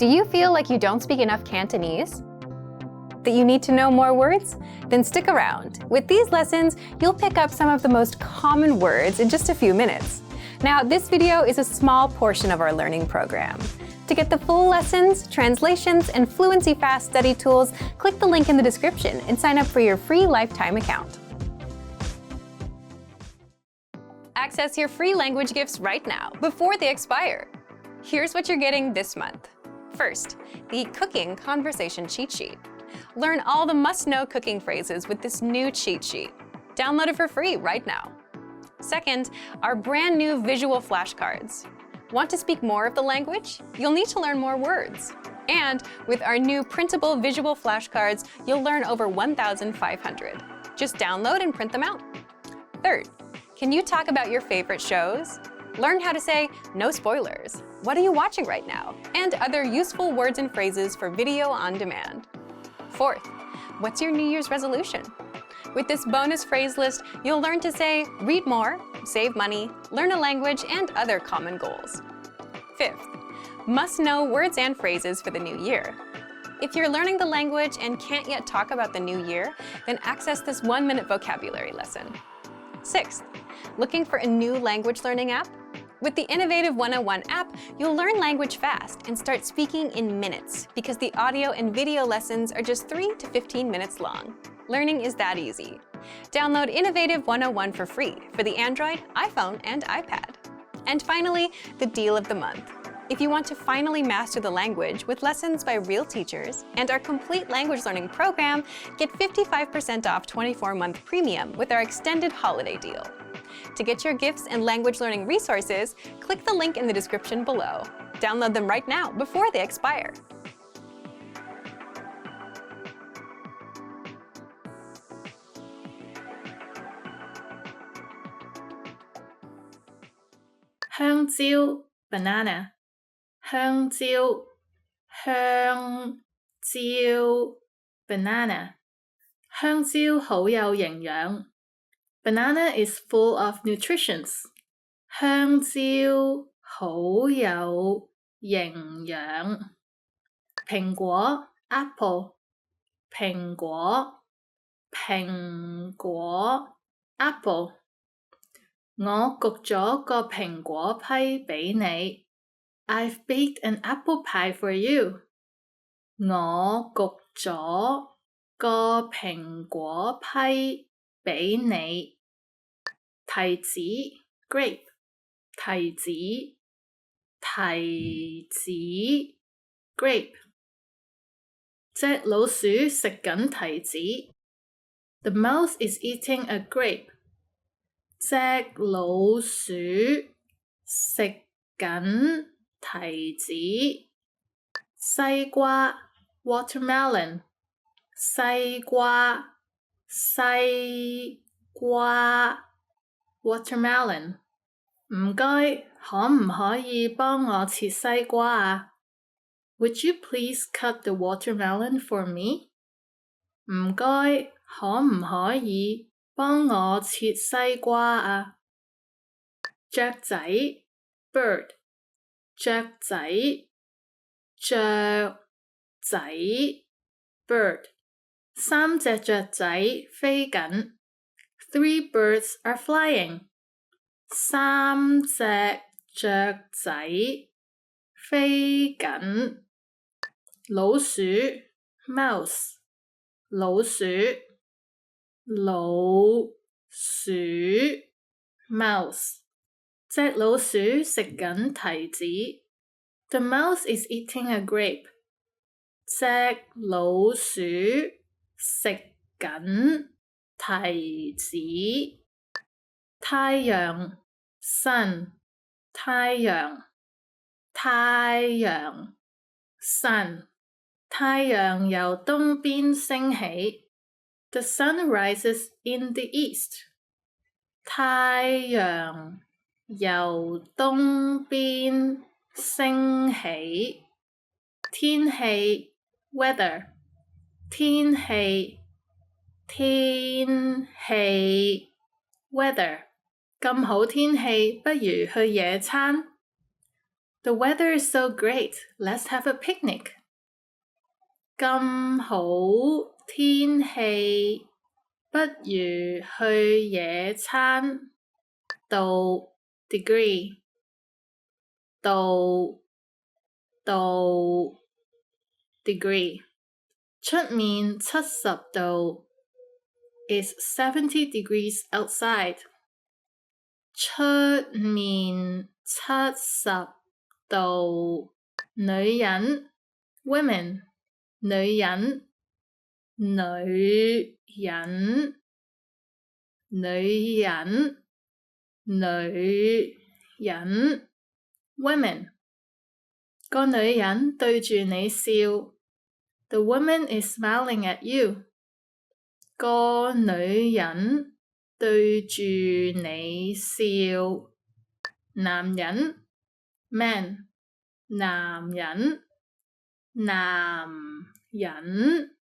Do you feel like you don't speak enough Cantonese? That you need to know more words? Then stick around. With these lessons, you'll pick up some of the most common words in just a few minutes. Now, this video is a small portion of our learning program. To get the full lessons, translations, and Fluency Fast study tools, click the link in the description and sign up for your free lifetime account. Access your free language gifts right now, before they expire. Here's what you're getting this month. First, the Cooking Conversation Cheat Sheet. Learn all the must-know cooking phrases with this new cheat sheet. Download it for free right now. Second, our brand new visual flashcards. Want to speak more of the language? You'll need to learn more words. And with our new printable visual flashcards, you'll learn over 1,500. Just download and print them out. Third, can you talk about your favorite shows? Learn how to say, no spoilers, what are you watching right now? And other useful words and phrases for video on demand. Fourth, what's your New Year's resolution? With this bonus phrase list, you'll learn to say, read more, save money, learn a language, and other common goals. Fifth, must-know words and phrases for the new year. If you're learning the language and can't yet talk about the new year, then access this 1-minute vocabulary lesson. Sixth, looking for a new language learning app? With the Innovative 101 app, you'll learn language fast and start speaking in minutes because the audio and video lessons are just 3 to 15 minutes long. Learning is that easy. Download Innovative 101 for free for the Android, iPhone, and iPad. And finally, the deal of the month. If you want to finally master the language with lessons by real teachers and our complete language learning program, get 55% off 24-month premium with our extended holiday deal. To get your gifts and language learning resources, click the link in the description below. Download them right now before they expire.香蕉 banana 香蕉 banana 香蕉好有營養 Banana is full of nutrition. 香蕉好有營養 蘋果 apple 蘋果 apple 我焗咗個蘋果批畀你 I've baked an apple pie for you 我焗咗個蘋果批畀你提子 grape 提子 grape 隻老鼠食緊提子 The mouse is eating a grape 隻老鼠食緊提子西瓜 watermelon 西瓜 watermelon 唔該，可唔可以幫我切西瓜啊 Would you please cut the watermelon for me? 唔該，可唔可以幫我切西瓜啊雀仔 bird 雀仔 bird 3隻雀仔飛緊 Three birds are flying 3隻雀仔飛緊老鼠 mouse 老鼠 mouse 隻老鼠食緊提子 The mouse is eating a grape 隻老鼠食緊提子太陽 sun 太陽 sun 太陽由東邊升起 The sun rises in the east 太陽由東邊升起天氣 weather 天氣 weather 咁好天氣，不如去野餐 The weather is so great. Let's have a picnic. 咁好天氣，不如去野餐。度 degree 度 degree 出面70度 is 70 degrees outside 出面70度女人 women 女人女人女人女人 women 個女人對住你笑 The woman is smiling at you 個女人對住你笑男人 man 男人男人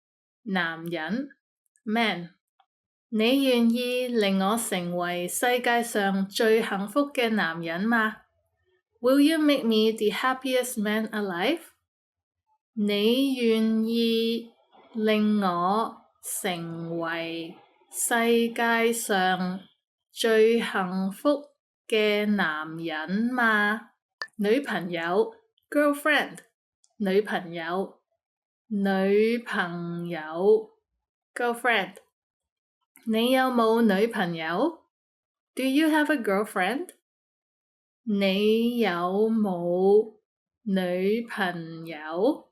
男人 man 你願意令我成為世界上最幸福嘅男人嗎？ Will you make me the happiest man alive? 你願意令我成為世界上最幸福嘅男人嗎？女朋友 girlfriend 女朋友女朋友 girlfriend 你有冇女朋友 Do you have a girlfriend? 你有冇女朋友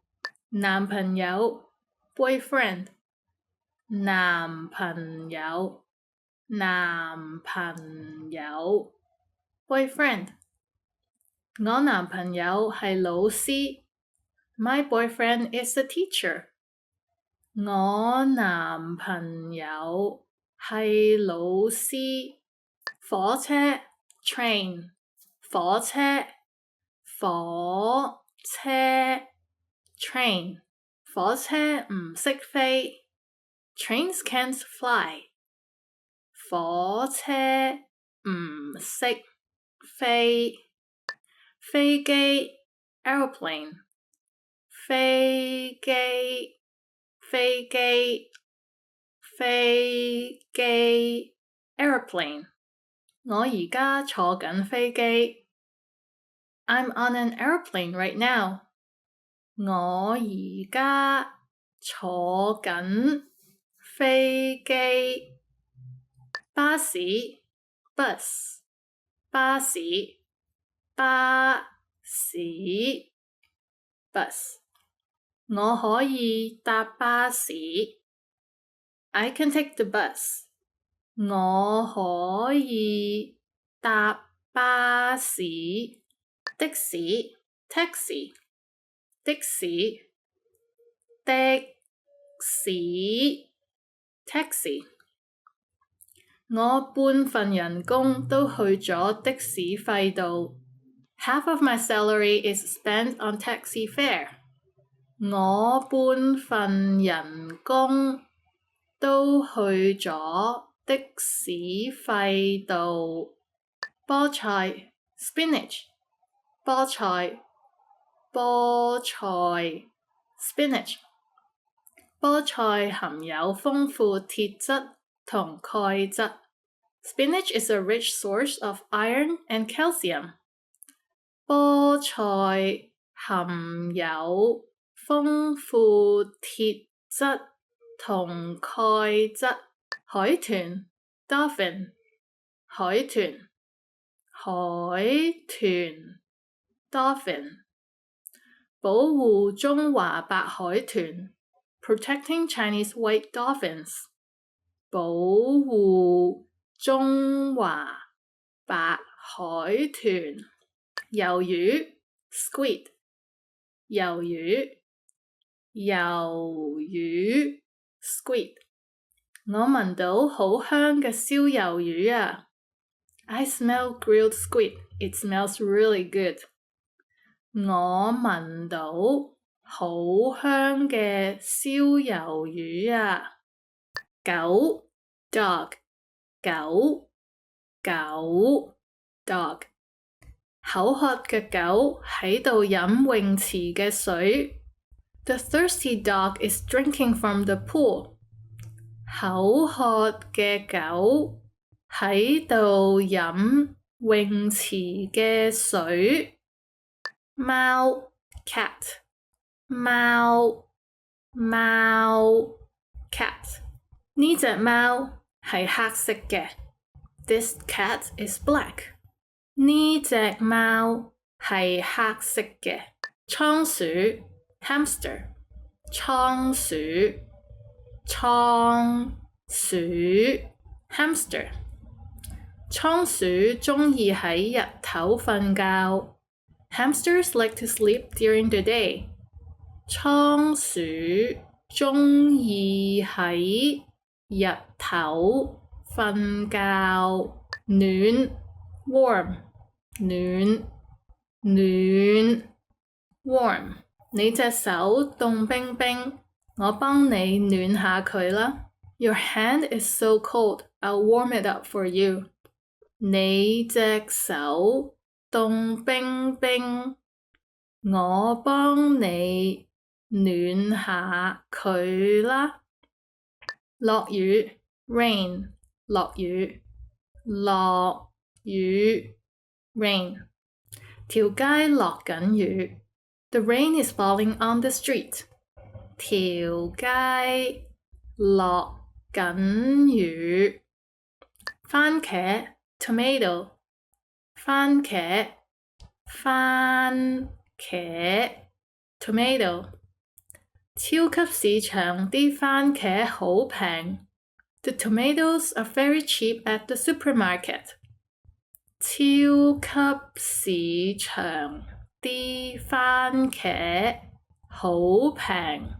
男朋友 boyfriend 男朋友男朋友 boyfriend 我男朋友係老師 My boyfriend is a teacher 我男朋友係老師火車 train 火車火車 train 火車唔識飛 Trains can't fly 火車唔識飛飛機 aeroplane 飛機飛機飛機 aeroplane 我而家坐緊飛機 I'm on an airplane right now 我而家坐緊飛機巴士 bus 巴士巴士 bus 我可以搭巴士 I can take the bus 我可以搭巴士的士 taxi 的士的士 taxi 我半份人工都去咗的士費度 Half of my salary is spent on taxi fare 我半份人工都去咗的士費度菠菜 spinach 菠菜菠菜 spinach 菠菜含有豐富鐵質同鈣質 Spinach is a rich source of iron and calcium 菠菜含有豐富鐵質同鈣質海豚 dolphin 海豚海豚 dolphin 保護中華白海豚 protecting Chinese white dolphins 保護中華白海豚魷魚 squid 魷魚魷魚 squid 我聞到好香嘅燒魷魚啊 I smell grilled squid. It smells really good. 我聞到好香嘅燒魷魚啊狗 dog 狗狗 dog 口渴嘅狗喺度飲泳池嘅水。The thirsty dog is drinking from the pool. 口渴嘅狗喺度飲泳池嘅水。貓 cat 貓 cat 呢隻貓係黑色嘅。This cat is black. 呢隻貓係黑色嘅。倉鼠 hamster 倉鼠 hamster 倉鼠鍾意喺日頭瞓覺。Hamsters like to sleep during the day. 倉鼠鍾意喺日頭瞓覺。暖 warm 暖 你隻手凍冰冰，我幫你暖下佢啦。Your hand is so cold, I'll warm it up for you. 你隻手凍冰冰，我幫你暖下佢啦。落雨 rain 落雨 rain 條街落緊雨。The rain is falling on the street. 條街落緊雨。番茄 tomato 番茄 tomato 超級市場啲番茄好平。The tomatoes are very cheap at the supermarket. 超級市場啲番茄好平。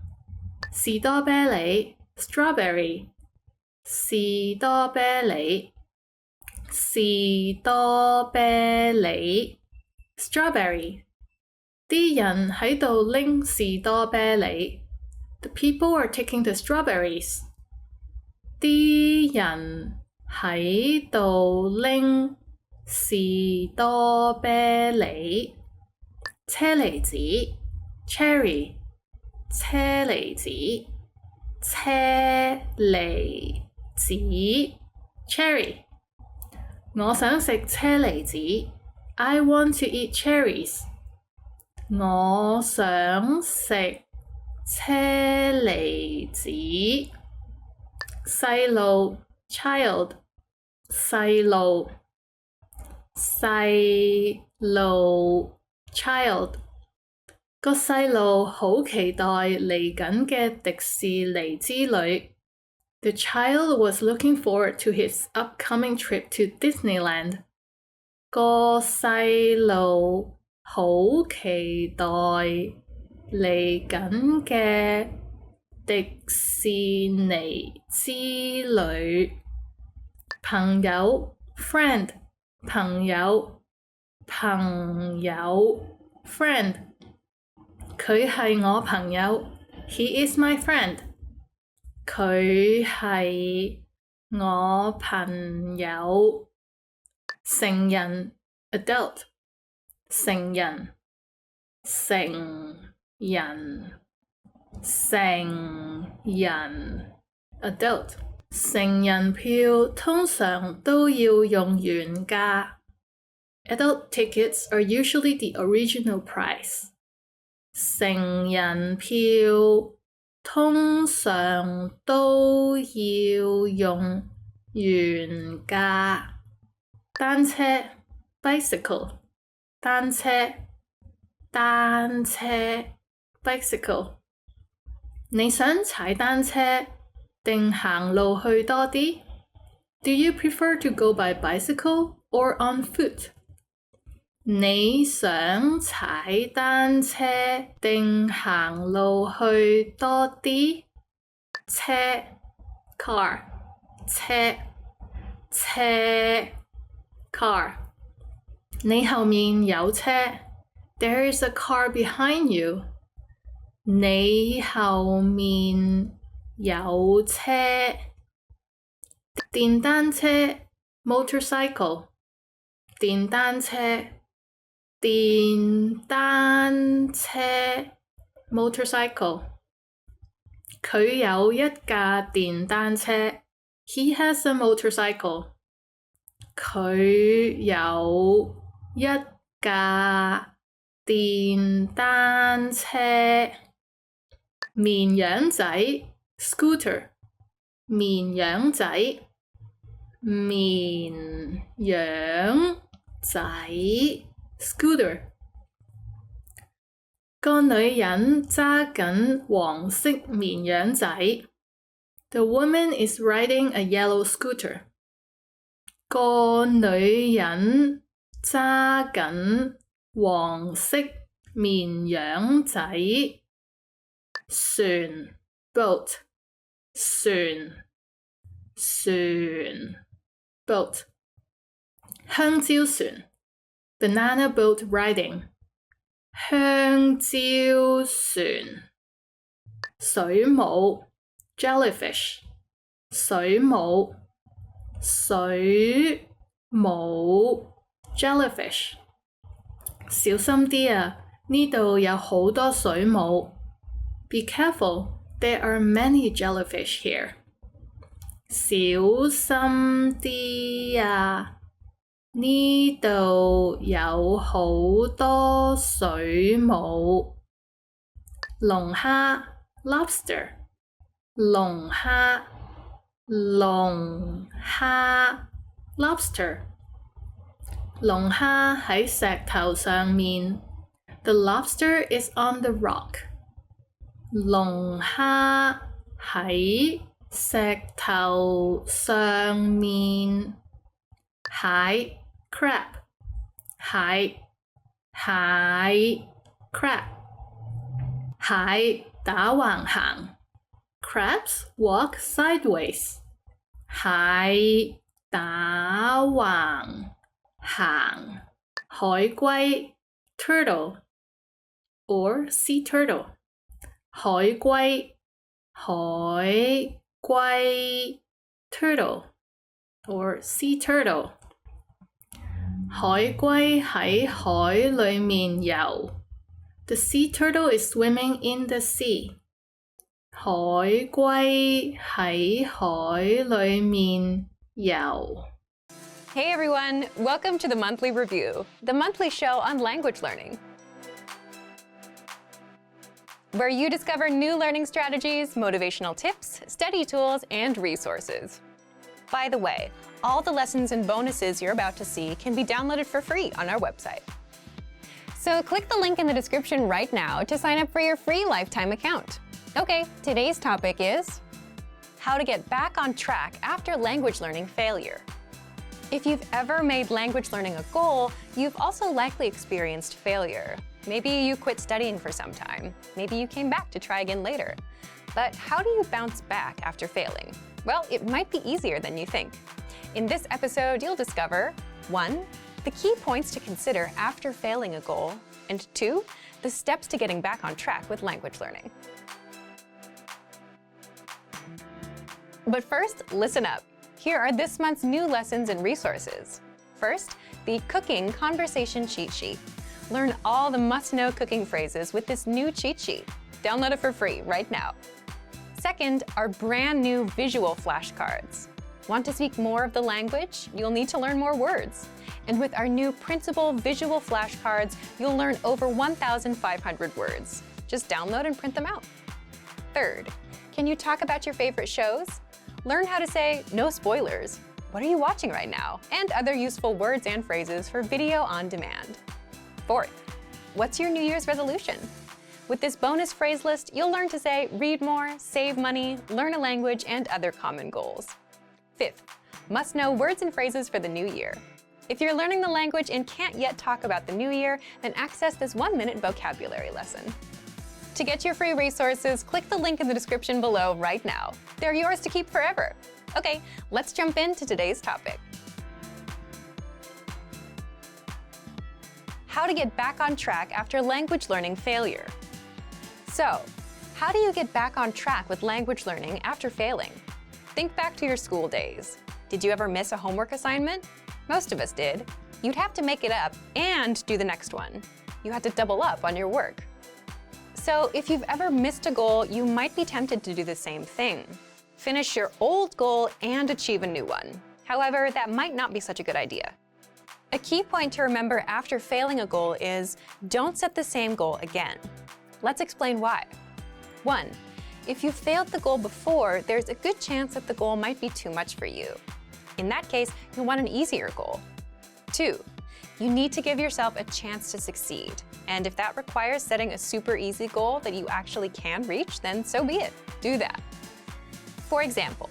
士多啤梨 strawberry 士多啤梨 strawberry 啲人喺度拎士多啤梨。The people are taking the strawberries. 啲人喺度拎士多啤梨。車厘子 cherry 車厘子 cherry 我想食車厘子。I want to eat cherries. 我想食車厘子。細路 child 細路 child 個細路好期待嚟緊嘅迪士尼之旅。The child was looking forward to his upcoming trip to Disneyland. 個細路好期待嚟緊嘅迪士尼之旅。朋友 friend 朋友 friend 佢係我朋友。He is my friend. 佢係我朋友。成人 adult 成人 adult 成人票通常都要用原價。Adult tickets are usually the original price. 成人票通常都要用原價。單車 bicycle 單車 bicycle 你想踩單車定行路去多啲？ Do you prefer to go by bicycle or on foot? 你想踩單車定行路去多啲？車 car 車 你後面有車。There is a car behind you. 你後面有車。電單車 motorcycle 電單車電單車 motorcycle 佢有一架電單車 He has a motorcycle 佢有一架電單車綿羊仔 scooter 綿羊仔綿羊仔 scooter 個女人揸緊黃色綿羊仔 The woman is riding a yellow scooter 個女人揸緊黃色綿羊仔船 boat 船 boat 香蕉船 banana boat riding 香蕉船水母 jellyfish 水母 jellyfish 小心啲啊，呢度有好多水母 Be careful, there are many jellyfish here 小心啲啊，呢度有好多水母龍蝦 lobster 龍蝦 lobster 龍蝦喺石頭上面 The lobster is on the rock 龍蝦喺石頭上面蟹 crab 蟹 crab 蟹打橫行 Crabs walk sideways 蟹打橫行海龜 turtle or sea turtle 海龜 turtle or sea turtle 海龜喺海裏面游 The sea turtle is swimming in the sea 海龜喺海裏面游 Hey everyone, welcome to the Monthly Review, the monthly show on language learning, where you discover new learning strategies, motivational tips, study tools, and resources. By the way, all the lessons and bonuses you're about to see can be downloaded for free on our website. So click the link in the description right now to sign up for your free lifetime account. Okay, today's topic is how to get back on track after language learning failure. If you've ever made language learning a goal, you've also likely experienced failure. Maybe you quit studying for some time. Maybe you came back to try again later. But how do you bounce back after failing? Well, it might be easier than you think. In this episode, you'll discover 1. The key points to consider after failing a goal, and 2. The steps to getting back on track with language learning. But first, listen up. Here are this month's new lessons and resources. First, the Cooking Conversation Cheat Sheet. Learn all the must-know cooking phrases with this new cheat sheet. Download it for free right now. Second, our brand new visual flashcards. Want to speak more of the language? You'll need to learn more words. And with our new printable visual flashcards, you'll learn over 1,500 words. Just download and print them out. Third, can you talk about your favorite shows? Learn how to say no spoilers, what are you watching right now, and other useful words and phrases for video on demand. Fourth, what's your New Year's resolution? With this bonus phrase list, you'll learn to say read more, save money, learn a language, and other common goals. Fifth, must know words and phrases for the new year. If you're learning the language and can't yet talk about the new year, then access this 1-minute vocabulary lesson. To get your free resources, click the link in the description below right now. They're yours to keep forever. Okay, let's jump into today's topic. How to get back on track after language learning failure. So, how do you get back on track with language learning after failing? Think back to your school days. Did you ever miss a homework assignment? Most of us did. You'd have to make it up and do the next one. You had to double up on your work. So if you've ever missed a goal, you might be tempted to do the same thing. Finish your old goal and achieve a new one. However, that might not be such a good idea. A key point to remember after failing a goal is don't set the same goal again. Let's explain why. 1. If you failed the goal before, there's a good chance that the goal might be too much for you. In that case, you'll want an easier goal. 2. You need to give yourself a chance to succeed. And if that requires setting a super easy goal that you actually can reach, then so be it. Do that. For example,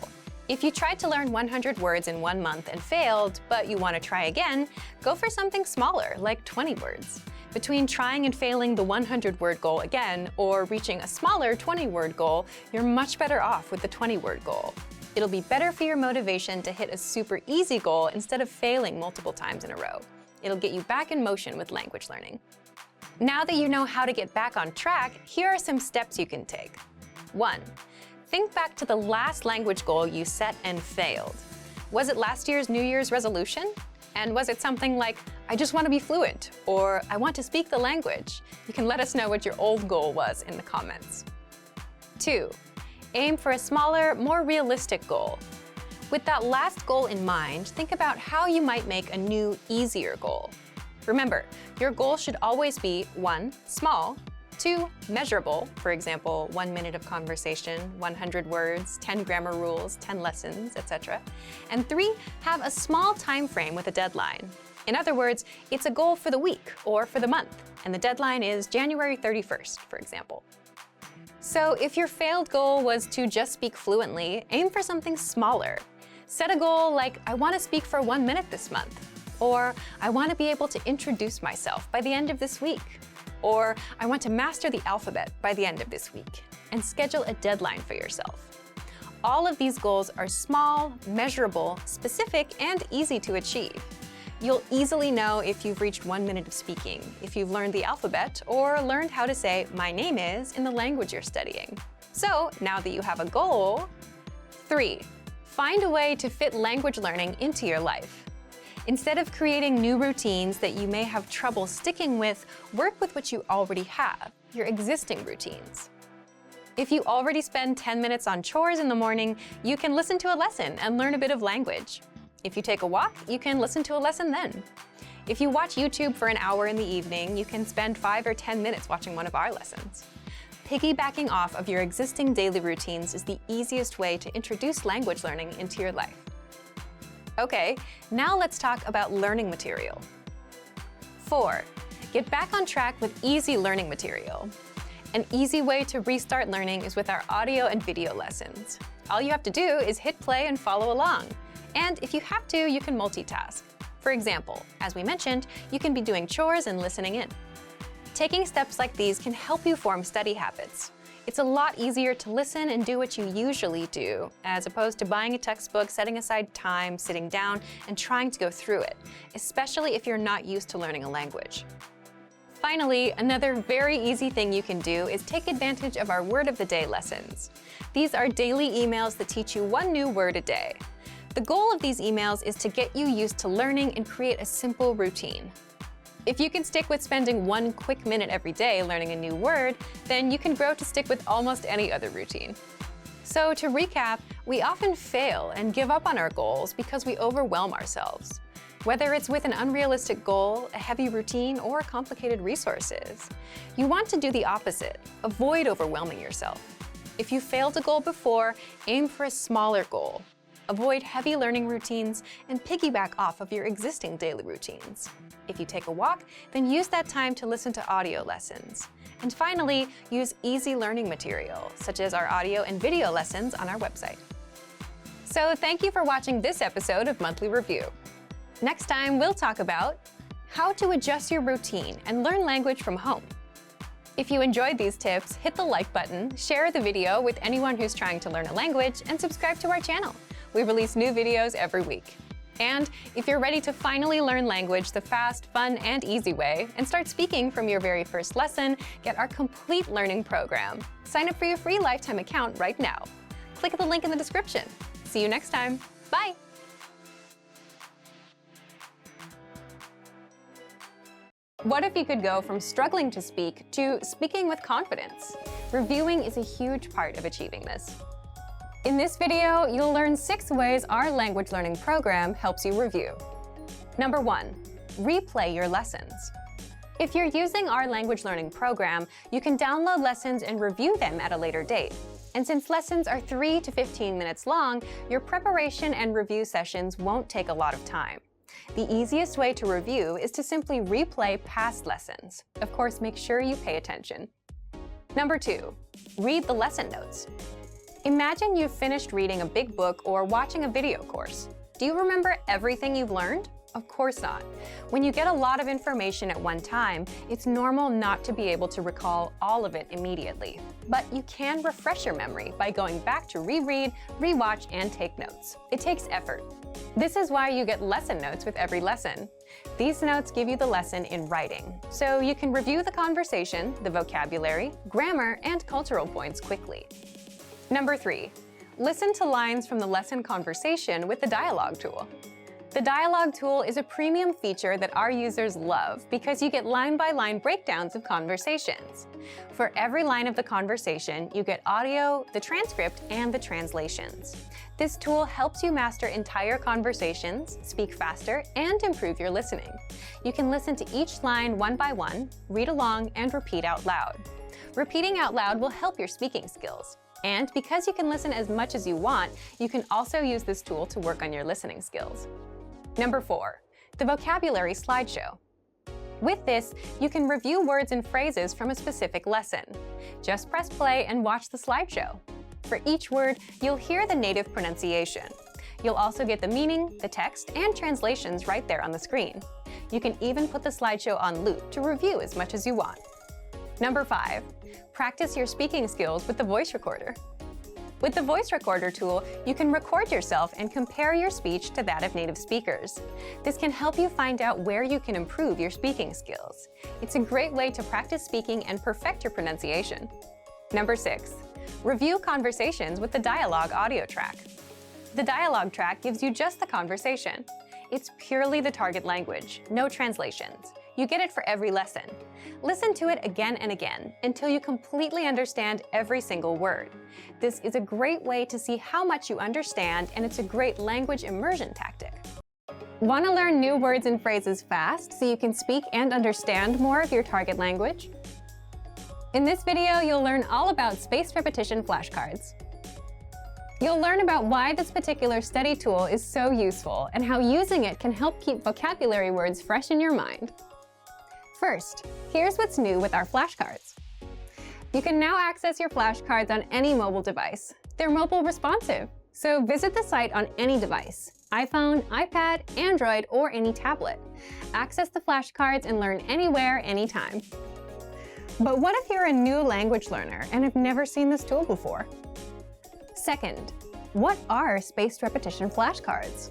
if you tried to learn 100 words in 1 month and failed, but you want to try again, go for something smaller, like 20 words. Between trying and failing the 100-word goal again or reaching a smaller 20-word goal, you're much better off with the 20-word goal. It'll be better for your motivation to hit a super easy goal instead of failing multiple times in a row. It'll get you back in motion with language learning. Now that you know how to get back on track, here are some steps you can take. 1. Think back to the last language goal you set and failed. Was it last year's New Year's resolution? And was it something like, I just want to be fluent, or I want to speak the language? You can let us know what your old goal was in the comments. 2. Aim for a smaller, more realistic goal. With that last goal in mind, think about how you might make a new, easier goal. Remember, your goal should always be 1. Small, 2. Measurable, for example, 1 minute of conversation, 100 words, 10 grammar rules, 10 lessons, etc. And 3. Have a small time frame with a deadline. In other words, it's a goal for the week or for the month, and the deadline is January 31st, for example. So if your failed goal was to just speak fluently, aim for something smaller. Set a goal like, I want to speak for 1 minute this month, or I want to be able to introduce myself by the end of this week, or I want to master the alphabet by the end of this week, and schedule a deadline for yourself. All of these goals are small, measurable, specific, and easy to achieve. You'll easily know if you've reached 1 minute of speaking, if you've learned the alphabet, or learned how to say, my name is, in the language you're studying. So now that you have a goal, 3. Find a way to fit language learning into your life. Instead of creating new routines that you may have trouble sticking with, work with what you already have, your existing routines. If you already spend 10 minutes on chores in the morning, you can listen to a lesson and learn a bit of language. If you take a walk, you can listen to a lesson then. If you watch YouTube for an hour in the evening, you can spend 5 or 10 minutes watching one of our lessons. Piggybacking off of your existing daily routines is the easiest way to introduce language learning into your life. Okay, now let's talk about learning material. 4. Get back on track with easy learning material. An easy way to restart learning is with our audio and video lessons. All you have to do is hit play and follow along. And if you have to, you can multitask. For example, as we mentioned, you can be doing chores and listening in. Taking steps like these can help you form study habits. It's a lot easier to listen and do what you usually do, as opposed to buying a textbook, setting aside time, sitting down, and trying to go through it, especially if you're not used to learning a language. Finally, another very easy thing you can do is take advantage of our Word of the Day lessons. These are daily emails that teach you 1 new word a day. The goal of these emails is to get you used to learning and create a simple routine. If you can stick with spending 1 quick minute every day learning a new word, then you can grow to stick with almost any other routine. So to recap, we often fail and give up on our goals because we overwhelm ourselves. Whether it's with an unrealistic goal, a heavy routine, or complicated resources. You want to do the opposite. Avoid overwhelming yourself. If you failed a goal before, aim for a smaller goal. Avoid heavy learning routines and piggyback off of your existing daily routines. If you take a walk, then use that time to listen to audio lessons. And finally, use easy learning material, such as our audio and video lessons on our website. So thank you for watching this episode of Monthly Review. Next time, we'll talk about how to adjust your routine and learn language from home. If you enjoyed these tips, hit the like button, share the video with anyone who's trying to learn a language, and subscribe to our channel. We release new videos every week. And if you're ready to finally learn language the fast, fun, and easy way, and start speaking from your very first lesson, get our complete learning program. Sign up for your free lifetime account right now. Click the link in the description. See you next time. Bye! What if you could go from struggling to speak to speaking with confidence? Reviewing is a huge part of achieving this. In this video, you'll learn 6 ways our language learning program helps you review. Number 1, replay your lessons. If you're using our language learning program, you can download lessons and review them at a later date. And since lessons are 3 to 15 minutes long, your preparation and review sessions won't take a lot of time. The easiest way to review is to simply replay past lessons. Of course, make sure you pay attention. Number 2, read the lesson notes. Imagine you've finished reading a big book or watching a video course. Do you remember everything you've learned? Of course not. When you get a lot of information at one time, it's normal not to be able to recall all of it immediately. But you can refresh your memory by going back to reread, rewatch, and take notes. It takes effort. This is why you get lesson notes with every lesson. These notes give you the lesson in writing, so you can review the conversation, the vocabulary, grammar, and cultural points quickly. Number 3, listen to lines from the lesson conversation with the dialogue tool. The dialogue tool is a premium feature that our users love because you get line-by-line breakdowns of conversations. For every line of the conversation, you get audio, the transcript, and the translations. This tool helps you master entire conversations, speak faster, and improve your listening. You can listen to each line one by one, read along, and repeat out loud. Repeating out loud will help your speaking skills. And because you can listen as much as you want, you can also use this tool to work on your listening skills. Number 4, the vocabulary slideshow. With this, you can review words and phrases from a specific lesson. Just press play and watch the slideshow. For each word, you'll hear the native pronunciation. You'll also get the meaning, the text, and translations right there on the screen. You can even put the slideshow on loop to review as much as you want. Number 5, practice your speaking skills with the voice recorder. With the voice recorder tool, you can record yourself and compare your speech to that of native speakers. This can help you find out where you can improve your speaking skills. It's a great way to practice speaking and perfect your pronunciation. Number 6, review conversations with the dialogue audio track. The dialogue track gives you just the conversation. It's purely the target language, no translations. You get it for every lesson. Listen to it again and again until you completely understand every single word. This is a great way to see how much you understand, and it's a great language immersion tactic. Want to learn new words and phrases fast so you can speak and understand more of your target language? In this video, you'll learn all about spaced repetition flashcards. You'll learn about why this particular study tool is so useful and how using it can help keep vocabulary words fresh in your mind. First, here's what's new with our flashcards. You can now access your flashcards on any mobile device. They're mobile responsive, so visit the site on any device: iPhone, iPad, Android, or any tablet. Access the flashcards and learn anywhere, anytime. But what if you're a new language learner and have never seen this tool before? Second, what are spaced repetition flashcards?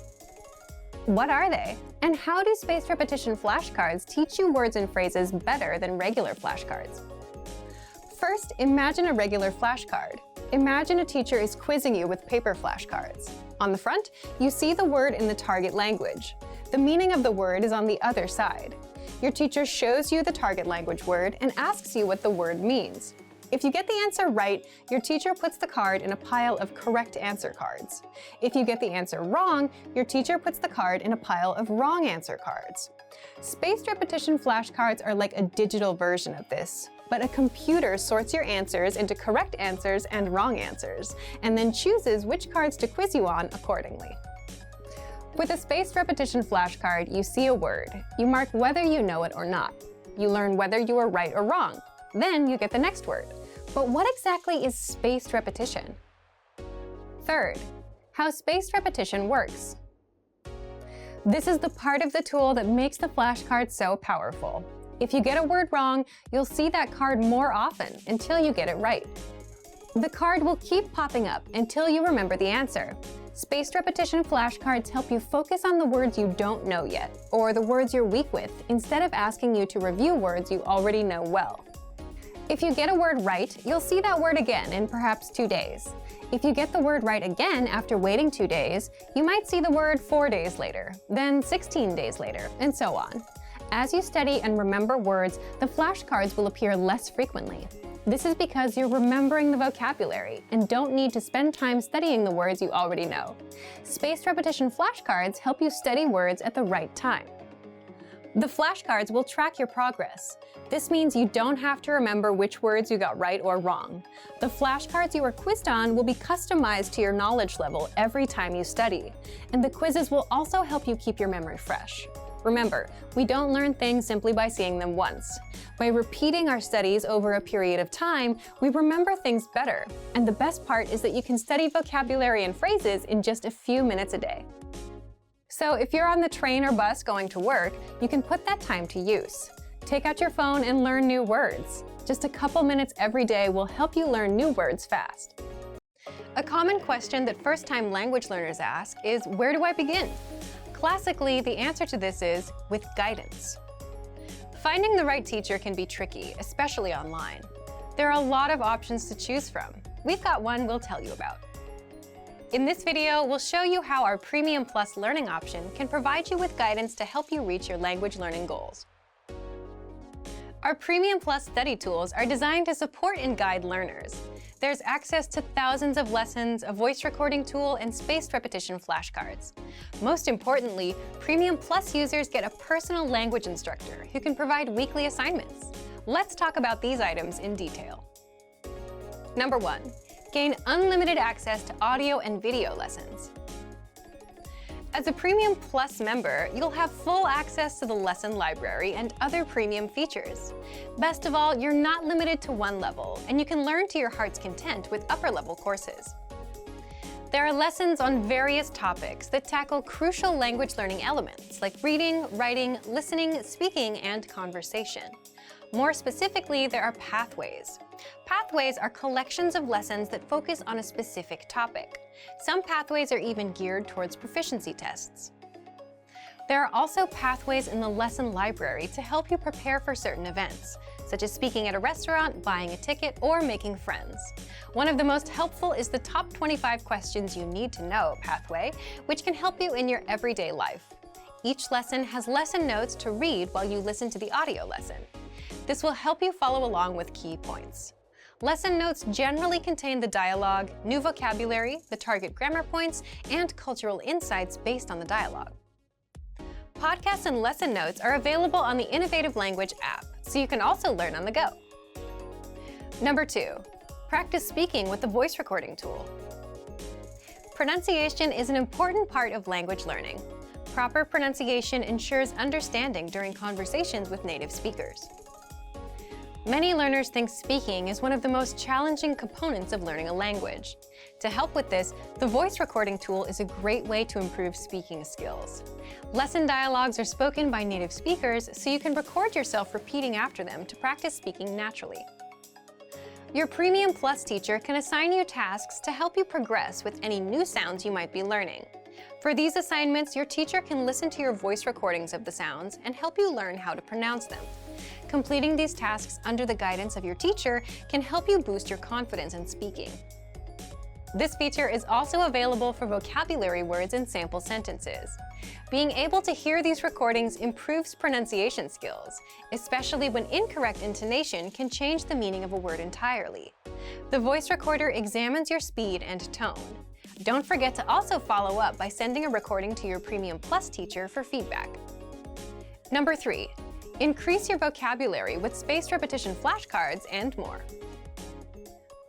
What are they? And how do spaced repetition flashcards teach you words and phrases better than regular flashcards? First, imagine a regular flashcard. Imagine a teacher is quizzing you with paper flashcards. On the front, you see the word in the target language. The meaning of the word is on the other side. Your teacher shows you the target language word and asks you what the word means. If you get the answer right, your teacher puts the card in a pile of correct answer cards. If you get the answer wrong, your teacher puts the card in a pile of wrong answer cards. Spaced repetition flashcards are like a digital version of this, but a computer sorts your answers into correct answers and wrong answers, and then chooses which cards to quiz you on accordingly. With a spaced repetition flashcard, you see a word. You mark whether you know it or not. You learn whether you are right or wrong. Then you get the next word. But what exactly is spaced repetition? Third, how spaced repetition works. This is the part of the tool that makes the flashcard so powerful. If you get a word wrong, you'll see that card more often until you get it right. The card will keep popping up until you remember the answer. Spaced repetition flashcards help you focus on the words you don't know yet, or the words you're weak with, instead of asking you to review words you already know well. If you get a word right, you'll see that word again in perhaps 2 days. If you get the word right again after waiting 2 days, you might see the word 4 days later, then 16 days later, and so on. As you study and remember words, the flashcards will appear less frequently. This is because you're remembering the vocabulary and don't need to spend time studying the words you already know. Spaced repetition flashcards help you study words at the right time. The flashcards will track your progress. This means you don't have to remember which words you got right or wrong. The flashcards you are quizzed on will be customized to your knowledge level every time you study, and the quizzes will also help you keep your memory fresh. Remember, we don't learn things simply by seeing them once. By repeating our studies over a period of time, we remember things better. And the best part is that you can study vocabulary and phrases in just a few minutes a day. So if you're on the train or bus going to work, you can put that time to use. Take out your phone and learn new words. Just a couple minutes every day will help you learn new words fast. A common question that first-time language learners ask is, where do I begin? Classically, the answer to this is with guidance. Finding the right teacher can be tricky, especially online. There are a lot of options to choose from. We've got one we'll tell you about. In this video, we'll show you how our Premium Plus learning option can provide you with guidance to help you reach your language learning goals. Our Premium Plus study tools are designed to support and guide learners. There's access to thousands of lessons, a voice recording tool, and spaced repetition flashcards. Most importantly, Premium Plus users get a personal language instructor who can provide weekly assignments. Let's talk about these items in detail. Number 1. Gain unlimited access to audio and video lessons. As a Premium Plus member, you'll have full access to the lesson library and other premium features. Best of all, you're not limited to one level, and you can learn to your heart's content with upper-level courses. There are lessons on various topics that tackle crucial language learning elements like reading, writing, listening, speaking, and conversation. More specifically, there are pathways. Pathways are collections of lessons that focus on a specific topic. Some pathways are even geared towards proficiency tests. There are also pathways in the lesson library to help you prepare for certain events, such as speaking at a restaurant, buying a ticket, or making friends. One of the most helpful is the Top 25 Questions You Need to Know pathway, which can help you in your everyday life. Each lesson has lesson notes to read while you listen to the audio lesson. This will help you follow along with key points. Lesson notes generally contain the dialogue, new vocabulary, the target grammar points, and cultural insights based on the dialogue. Podcasts and lesson notes are available on the Innovative Language app, so you can also learn on the go. Number 2. Practice speaking with the voice recording tool. Pronunciation is an important part of language learning. Proper pronunciation ensures understanding during conversations with native speakers. Many learners think speaking is one of the most challenging components of learning a language. To help with this, the voice recording tool is a great way to improve speaking skills. Lesson dialogues are spoken by native speakers, so you can record yourself repeating after them to practice speaking naturally. Your Premium Plus teacher can assign you tasks to help you progress with any new sounds you might be learning. For these assignments, your teacher can listen to your voice recordings of the sounds and help you learn how to pronounce them. Completing these tasks under the guidance of your teacher can help you boost your confidence in speaking. This feature is also available for vocabulary words and sample sentences. Being able to hear these recordings improves pronunciation skills, especially when incorrect intonation can change the meaning of a word entirely. The voice recorder examines your speed and tone. Don't forget to also follow up by sending a recording to your Premium Plus teacher for feedback. Number 3. Increase your vocabulary with spaced repetition flashcards and more.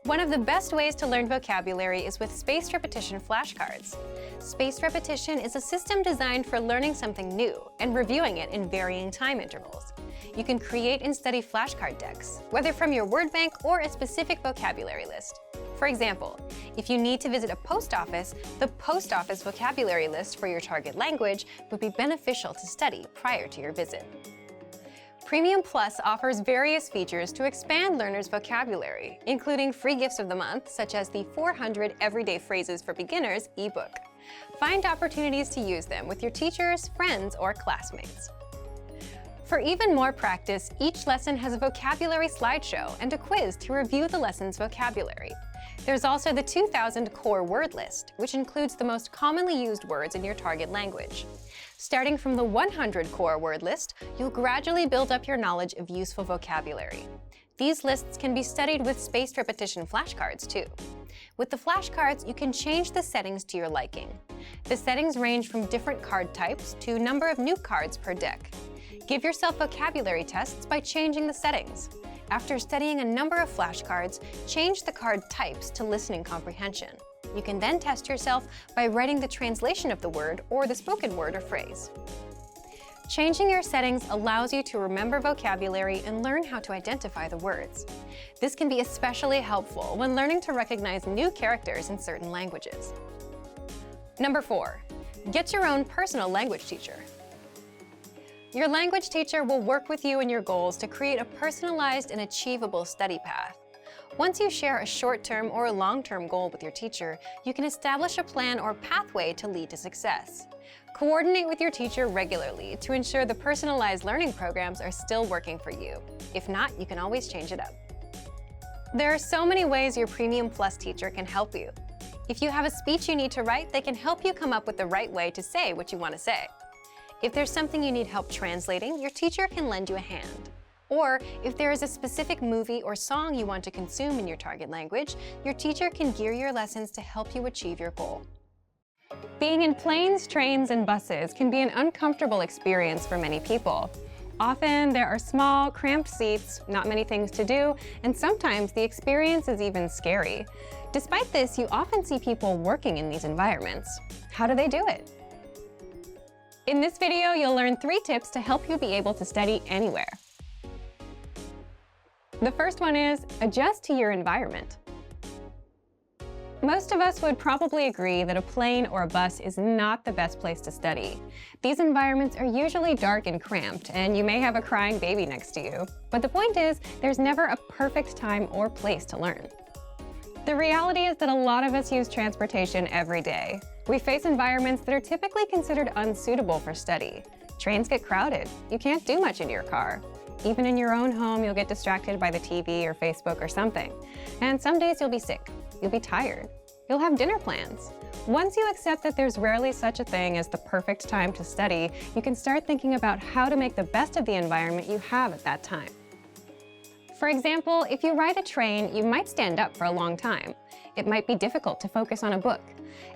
One of the best ways to learn vocabulary is with spaced repetition flashcards. Spaced repetition is a system designed for learning something new and reviewing it in varying time intervals. You can create and study flashcard decks, whether from your word bank or a specific vocabulary list. For example, if you need to visit a post office, the post office vocabulary list for your target language would be beneficial to study prior to your visit. Premium Plus offers various features to expand learners' vocabulary, including free gifts of the month, such as the 400 Everyday Phrases for Beginners ebook. Find opportunities to use them with your teachers, friends, or classmates. For even more practice, each lesson has a vocabulary slideshow and a quiz to review the lesson's vocabulary. There's also the 2000 core word list, which includes the most commonly used words in your target language. Starting from the 100 core word list, you'll gradually build up your knowledge of useful vocabulary. These lists can be studied with spaced repetition flashcards too. With the flashcards, you can change the settings to your liking. The settings range from different card types to number of new cards per deck. Give yourself vocabulary tests by changing the settings. After studying a number of flashcards, change the card types to listening comprehension. You can then test yourself by writing the translation of the word or the spoken word or phrase. Changing your settings allows you to remember vocabulary and learn how to identify the words. This can be especially helpful when learning to recognize new characters in certain languages. Number 4, get your own personal language teacher. Your language teacher will work with you and your goals to create a personalized and achievable study path. Once you share a short-term or a long-term goal with your teacher, you can establish a plan or pathway to lead to success. Coordinate with your teacher regularly to ensure the personalized learning programs are still working for you. If not, you can always change it up. There are so many ways your Premium Plus teacher can help you. If you have a speech you need to write, they can help you come up with the right way to say what you want to say. If there's something you need help translating, your teacher can lend you a hand. Or if there is a specific movie or song you want to consume in your target language, your teacher can gear your lessons to help you achieve your goal. Being in planes, trains, and buses can be an uncomfortable experience for many people. Often there are small, cramped seats, not many things to do, and sometimes the experience is even scary. Despite this, you often see people working in these environments. How do they do it? In this video, you'll learn 3 tips to help you be able to study anywhere. The first one is adjust to your environment. Most of us would probably agree that a plane or a bus is not the best place to study. These environments are usually dark and cramped, and you may have a crying baby next to you. But the point is, there's never a perfect time or place to learn. The reality is that a lot of us use transportation every day. We face environments that are typically considered unsuitable for study. Trains get crowded. You can't do much in your car. Even in your own home, you'll get distracted by the TV or Facebook or something. And some days you'll be sick. You'll be tired. You'll have dinner plans. Once you accept that there's rarely such a thing as the perfect time to study, you can start thinking about how to make the best of the environment you have at that time. For example, if you ride a train, you might stand up for a long time. It might be difficult to focus on a book.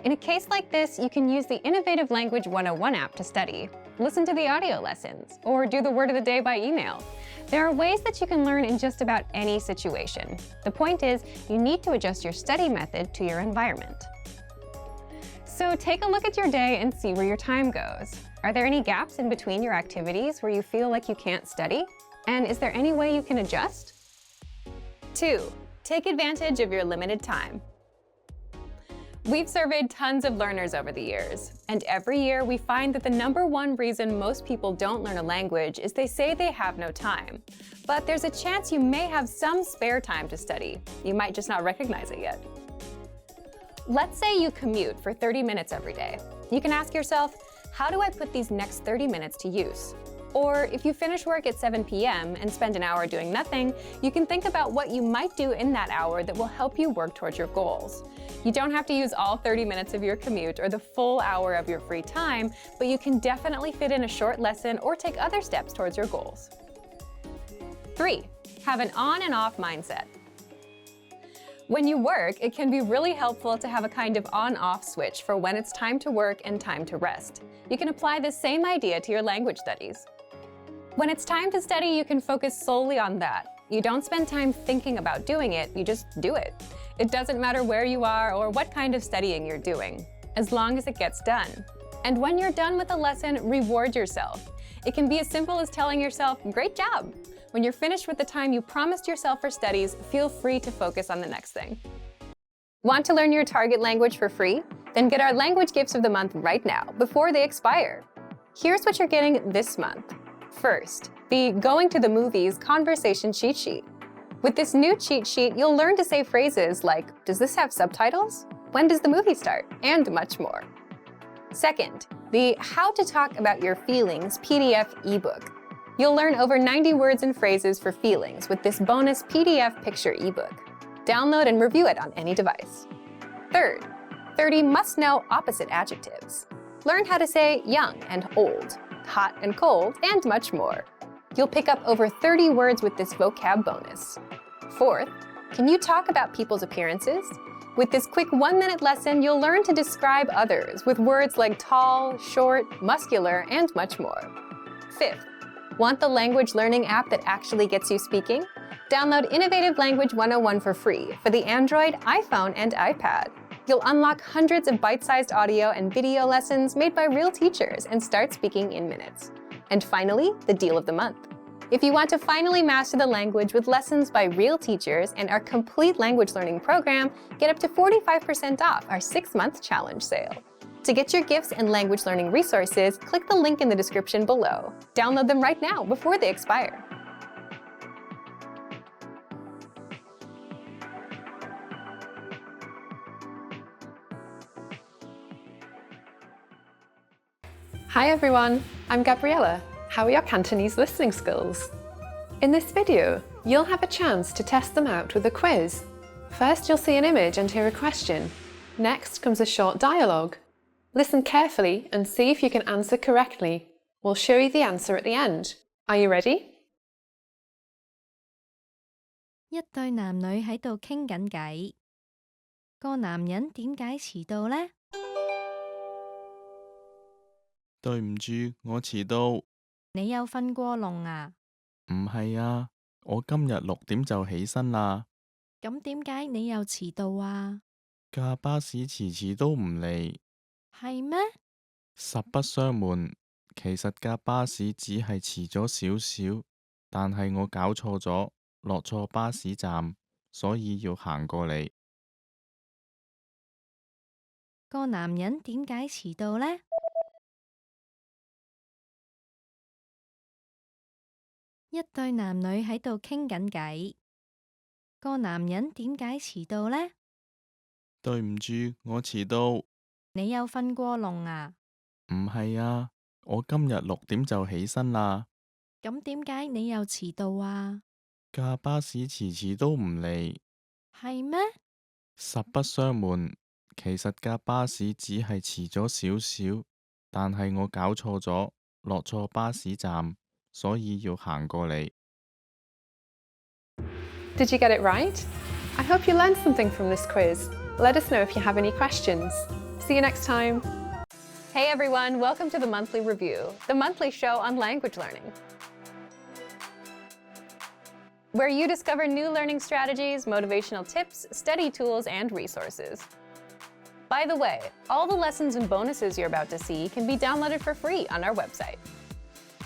In a case like this, you can use the Innovative Language 101 app to study, listen to the audio lessons, or do the word of the day by email. There are ways that you can learn in just about any situation. The point is, you need to adjust your study method to your environment. So take a look at your day and see where your time goes. Are there any gaps in between your activities where you feel like you can't study? And is there any way you can adjust? 2. Take advantage of your limited time. We've surveyed tons of learners over the years, and every year we find that the #1 reason most people don't learn a language is they say they have no time. But there's a chance you may have some spare time to study. You might just not recognize it yet. Let's say you commute for 30 minutes every day. You can ask yourself, how do I put these next 30 minutes to use? Or if you finish work at 7 p.m. and spend an hour doing nothing, you can think about what you might do in that hour that will help you work towards your goals. You don't have to use all 30 minutes of your commute or the full hour of your free time, but you can definitely fit in a short lesson or take other steps towards your goals. 3. Have an on and off mindset. When you work, it can be really helpful to have a kind of on-off switch for when it's time to work and time to rest. You can apply this same idea to your language studies. When it's time to study, you can focus solely on that. You don't spend time thinking about doing it, you just do it. It doesn't matter where you are or what kind of studying you're doing, as long as it gets done. And when you're done with a lesson, reward yourself. It can be as simple as telling yourself, "Great job." When you're finished with the time you promised yourself for studies, feel free to focus on the next thing. Want to learn your target language for free? Then get our language gifts of the month right now, before they expire. Here's what you're getting this month. First, the Going to the Movies conversation cheat sheet. With this new cheat sheet, you'll learn to say phrases like, "Does this have subtitles? When does the movie start?" and much more. Second, the How to Talk About Your Feelings PDF ebook. You'll learn over 90 words and phrases for feelings with this bonus PDF picture ebook. Download and review it on any device. Third, 30 must-know opposite adjectives. Learn how to say young and old, hot and cold, and much more. You'll pick up over 30 words with this vocab bonus. Fourth, can you talk about people's appearances? With this quick 1-minute lesson, you'll learn to describe others with words like tall, short, muscular, and much more. Fifth, want the language learning app that actually gets you speaking? Download Innovative Language 101 for free for the Android, iPhone, and iPad. You'll unlock hundreds of bite-sized audio and video lessons made by real teachers and start speaking in minutes. And finally, the deal of the month. If you want to finally master the language with lessons by real teachers and our complete language learning program, get up to 45% off our 6-month challenge sale. To get your gifts and language learning resources, click the link in the description below. Download them right now before they expire. Hi everyone, I'm Gabriella. How are your Cantonese listening skills? In this video, you'll have a chance to test them out with a quiz. First, you'll see an image and hear a question. Next comes a short dialogue. Listen carefully and see if you can answer correctly. We'll show you the answer at the end. Are you ready? 一對男女喺度傾緊偈，個男人點解遲到呢？對唔住，我遲到。你有瞓過籠啊？唔係啊，我今日6點就起身啦。咁點解你又遲到啊？架巴士遲都唔嚟。係咩？實不相瞞，其實架巴士只係遲咗少少，但係我搞錯咗，落錯巴士站，所以要行過嚟。個男人點解遲到呢？一對男女喺度傾緊偈，個男人點解遲到呢？對唔住，我遲到。你有瞓過籠啊？唔係啊，我今日6點就起身啦。咁點解你又遲到啊？架巴士遲都唔嚟。係咩？實不相瞞，其實架巴士只係遲咗少少，但係我搞錯咗，落錯巴士站，所以要行過嚟。Did you get it right? I hope you learned something from this quiz. Let us know if you have any questions. See you next time. Hey everyone, welcome to the Monthly Review, the monthly show on language learning, where you discover new learning strategies, motivational tips, study tools, and resources. By the way, all the lessons and bonuses you're about to see can be downloaded for free on our website.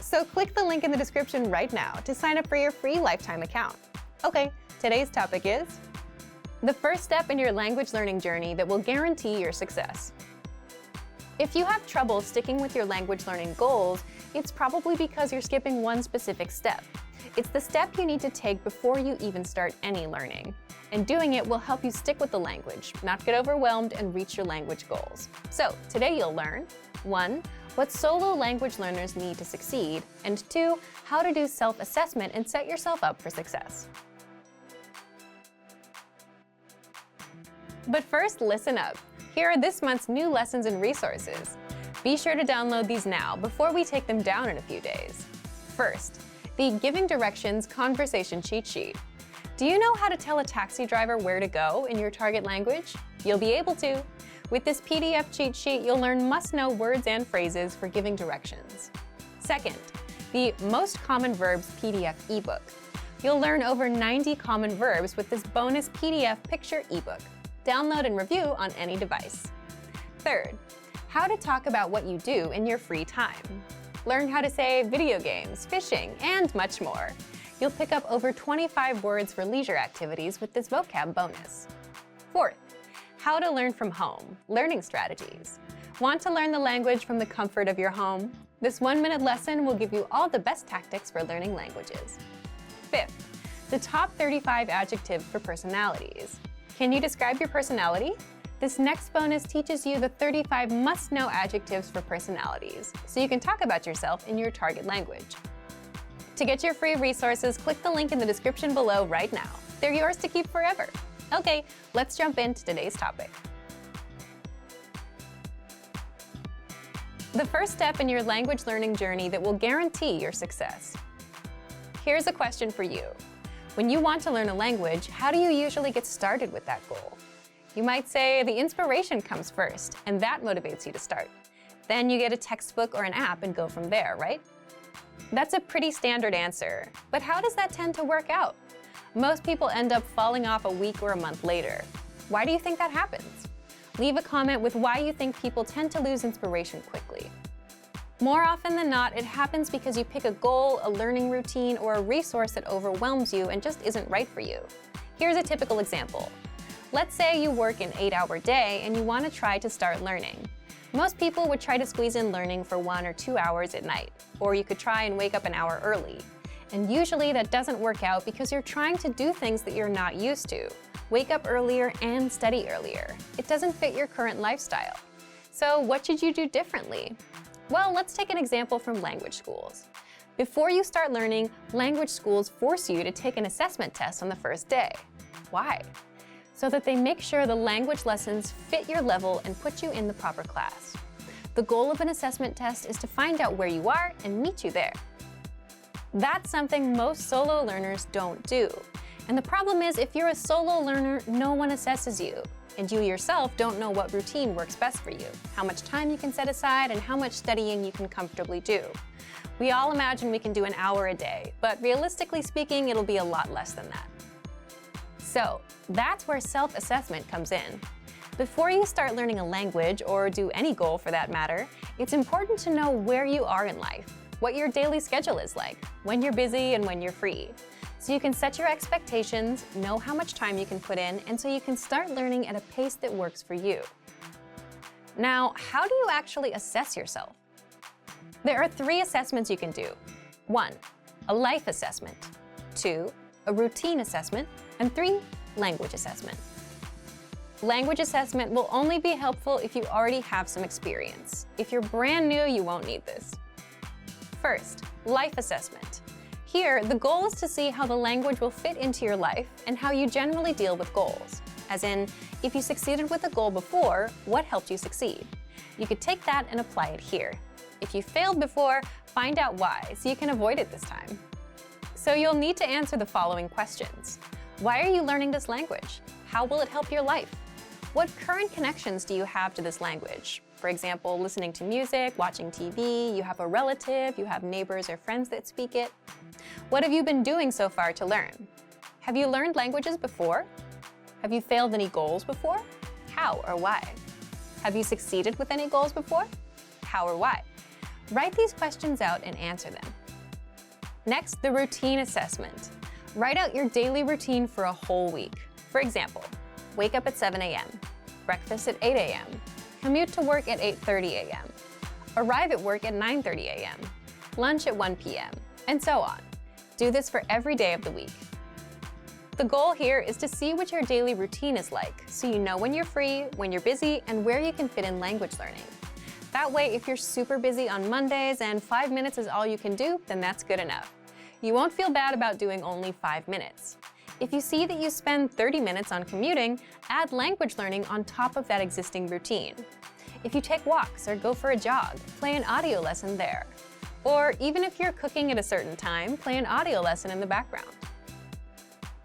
So click the link in the description right now to sign up for your free lifetime account. Okay, today's topic is the first step in your language learning journey that will guarantee your success. If you have trouble sticking with your language learning goals, it's probably because you're skipping one specific step. It's the step you need to take before you even start any learning. And doing it will help you stick with the language, not get overwhelmed, and reach your language goals. So today you'll learn 1. What solo language learners need to succeed, and 2. How to do self-assessment and set yourself up for success. But first, listen up. Here are this month's new lessons and resources. Be sure to download these now before we take them down in a few days. First, the Giving Directions Conversation Cheat Sheet. Do you know how to tell a taxi driver where to go in your target language? You'll be able to. With this PDF cheat sheet, you'll learn must-know words and phrases for giving directions. Second, the Most Common Verbs PDF ebook. You'll learn over 90 common verbs with this bonus PDF picture ebook. Download and review on any device. Third, how to talk about what you do in your free time. Learn how to say video games, fishing, and much more. You'll pick up over 25 words for leisure activities with this vocab bonus. Fourth, how to learn from home, learning strategies. Want to learn the language from the comfort of your home? This 1-minute lesson will give you all the best tactics for learning languages. Fifth, the top 35 adjectives for personalities. Can you describe your personality? This next bonus teaches you the 35 must-know adjectives for personalities, so you can talk about yourself in your target language. To get your free resources, click the link in the description below right now. They're yours to keep forever. Okay, let's jump into today's topic. The first step in your language learning journey that will guarantee your success. Here's a question for you. When you want to learn a language, how do you usually get started with that goal? You might say the inspiration comes first, and that motivates you to start. Then you get a textbook or an app and go from there, right? That's a pretty standard answer, but how does that tend to work out? Most people end up falling off a week or a month later. Why do you think that happens? Leave a comment with why you think people tend to lose inspiration quickly. More often than not, it happens because you pick a goal, a learning routine, or a resource that overwhelms you and just isn't right for you. Here's a typical example. Let's say you work an 8-hour day and you want to try to start learning. Most people would try to squeeze in learning for 1 or 2 hours at night, or you could try and wake up an hour early. And usually that doesn't work out because you're trying to do things that you're not used to. Wake up earlier and study earlier. It doesn't fit your current lifestyle. So what should you do differently? Well, let's take an example from language schools. Before you start learning, language schools force you to take an assessment test on the first day. Why? So that they make sure the language lessons fit your level and put you in the proper class. The goal of an assessment test is to find out where you are and meet you there. That's something most solo learners don't do. And the problem is, if you're a solo learner, no one assesses you. And you yourself don't know what routine works best for you, how much time you can set aside, and how much studying you can comfortably do. We all imagine we can do an hour a day, but realistically speaking, it'll be a lot less than that. So that's where self-assessment comes in. Before you start learning a language, or do any goal for that matter, it's important to know where you are in life, what your daily schedule is like, when you're busy and when you're free. So you can set your expectations, know how much time you can put in, and so you can start learning at a pace that works for you. Now, how do you actually assess yourself? There are 3 assessments you can do. 1, a life assessment. 2, a routine assessment. And 3, language assessment. Language assessment will only be helpful if you already have some experience. If you're brand new, you won't need this. First, life assessment. Here, the goal is to see how the language will fit into your life and how you generally deal with goals. As in, if you succeeded with a goal before, what helped you succeed? You could take that and apply it here. If you failed before, find out why so you can avoid it this time. So you'll need to answer the following questions. Why are you learning this language? How will it help your life? What current connections do you have to this language? For example, listening to music, watching TV, you have a relative, you have neighbors or friends that speak it. What have you been doing so far to learn? Have you learned languages before? Have you failed any goals before? How or why? Have you succeeded with any goals before? How or why? Write these questions out and answer them. Next, the routine assessment. Write out your daily routine for a whole week. For example, wake up at 7 a.m., breakfast at 8 a.m., commute to work at 8:30 a.m., arrive at work at 9:30 a.m., lunch at 1 p.m., and so on. Do this for every day of the week. The goal here is to see what your daily routine is like, so you know when you're free, when you're busy, and where you can fit in language learning. That way, if you're super busy on Mondays and 5 minutes is all you can do, then that's good enough. You won't feel bad about doing only 5 minutes. If you see that you spend 30 minutes on commuting, add language learning on top of that existing routine. If you take walks or go for a jog, play an audio lesson there. Or even if you're cooking at a certain time, play an audio lesson in the background.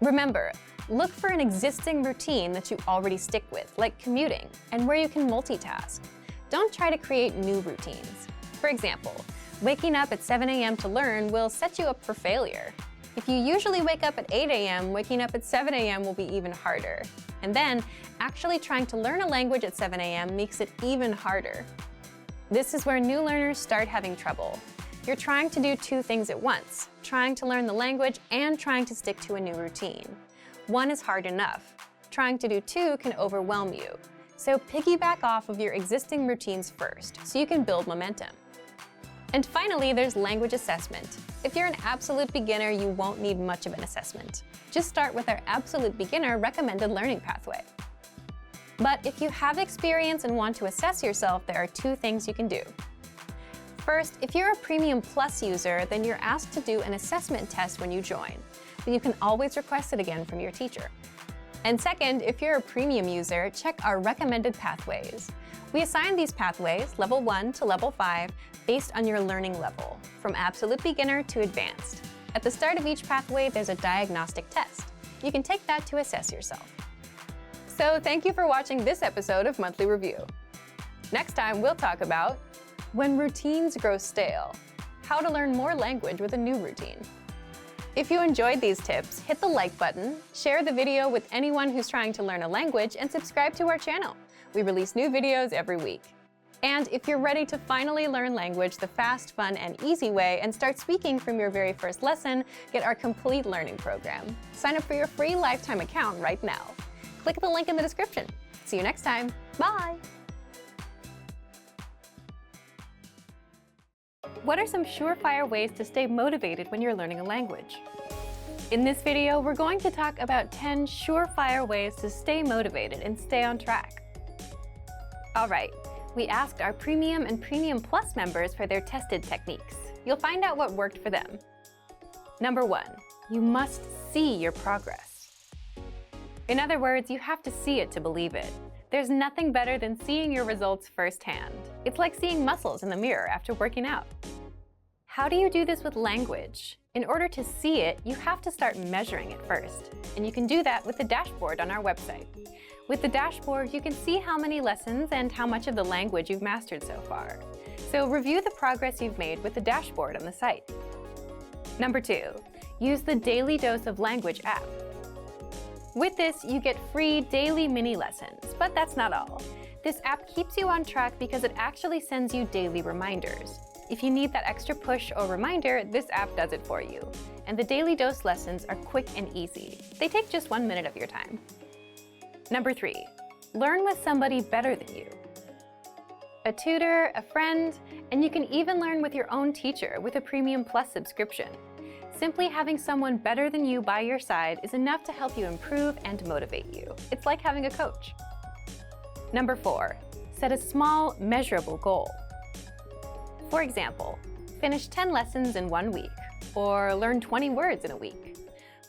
Remember, look for an existing routine that you already stick with, like commuting, and where you can multitask. Don't try to create new routines. For example, waking up at 7 a.m. to learn will set you up for failure. If you usually wake up at 8 a.m., waking up at 7 a.m. will be even harder. And then, actually trying to learn a language at 7 a.m. makes it even harder. This is where new learners start having trouble. You're trying to do 2 things at once, trying to learn the language and trying to stick to a new routine. 1 is hard enough. Trying to do 2 can overwhelm you. So piggyback off of your existing routines first, so you can build momentum. And finally, there's language assessment. If you're an absolute beginner, you won't need much of an assessment. Just start with our absolute beginner recommended learning pathway. But if you have experience and want to assess yourself, there are 2 things you can do. First, if you're a Premium Plus user, then you're asked to do an assessment test when you join, but you can always request it again from your teacher. And second, if you're a Premium user, check our recommended pathways. We assign these pathways, level 1 to level 5, based on your learning level, from absolute beginner to advanced. At the start of each pathway, there's a diagnostic test. You can take that to assess yourself. So thank you for watching this episode of Monthly Review. Next time, we'll talk about when routines grow stale, how to learn more language with a new routine. If you enjoyed these tips, hit the like button, share the video with anyone who's trying to learn a language, and subscribe to our channel. We release new videos every week. And if you're ready to finally learn language the fast, fun, and easy way and start speaking from your very first lesson, get our complete learning program. Sign up for your free lifetime account right now. Click the link in the description. See you next time. Bye! What are some surefire ways to stay motivated when you're learning a language? In this video, we're going to talk about 10 surefire ways to stay motivated and stay on track. All right, we asked our Premium and Premium Plus members for their tested techniques. You'll find out what worked for them. Number 1, you must see your progress. In other words, you have to see it to believe it. There's nothing better than seeing your results firsthand. It's like seeing muscles in the mirror after working out. How do you do this with language? In order to see it, you have to start measuring it first. And you can do that with the dashboard on our website. With the dashboard, you can see how many lessons and how much of the language you've mastered so far. So review the progress you've made with the dashboard on the site. Number 2, use the Daily Dose of Language app. With this, you get free daily mini lessons, but that's not all. This app keeps you on track because it actually sends you daily reminders. If you need that extra push or reminder, this app does it for you. And the Daily Dose lessons are quick and easy. They take just 1 minute of your time. Number 3, learn with somebody better than you. A tutor, a friend, and you can even learn with your own teacher with a Premium Plus subscription. Simply having someone better than you by your side is enough to help you improve and motivate you. It's like having a coach. Number 4, set a small, measurable goal. For example, finish 10 lessons in 1 week, or learn 20 words in a week.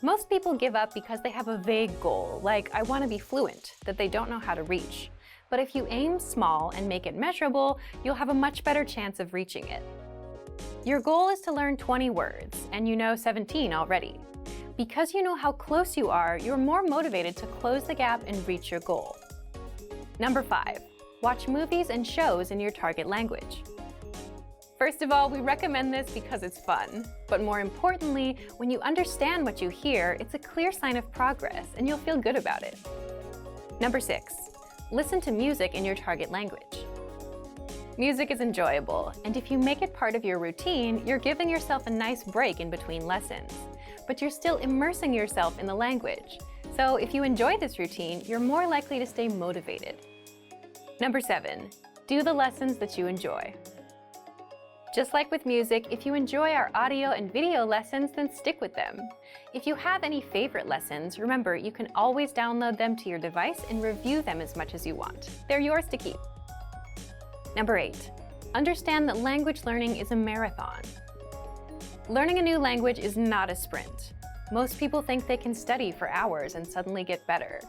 Most people give up because they have a vague goal, like I want to be fluent, that they don't know how to reach. But if you aim small and make it measurable, you'll have a much better chance of reaching it. Your goal is to learn 20 words, and you know 17 already. Because you know how close you are, you're more motivated to close the gap and reach your goal. Number 5, watch movies and shows in your target language. First of all, we recommend this because it's fun. But more importantly, when you understand what you hear, it's a clear sign of progress, and you'll feel good about it. Number 6, listen to music in your target language. Music is enjoyable, and if you make it part of your routine, you're giving yourself a nice break in between lessons. But you're still immersing yourself in the language. So if you enjoy this routine, you're more likely to stay motivated. Number 7, do the lessons that you enjoy. Just like with music, if you enjoy our audio and video lessons, then stick with them. If you have any favorite lessons, remember you can always download them to your device and review them as much as you want. They're yours to keep. Number 8, understand that language learning is a marathon. Learning a new language is not a sprint. Most people think they can study for hours and suddenly get better.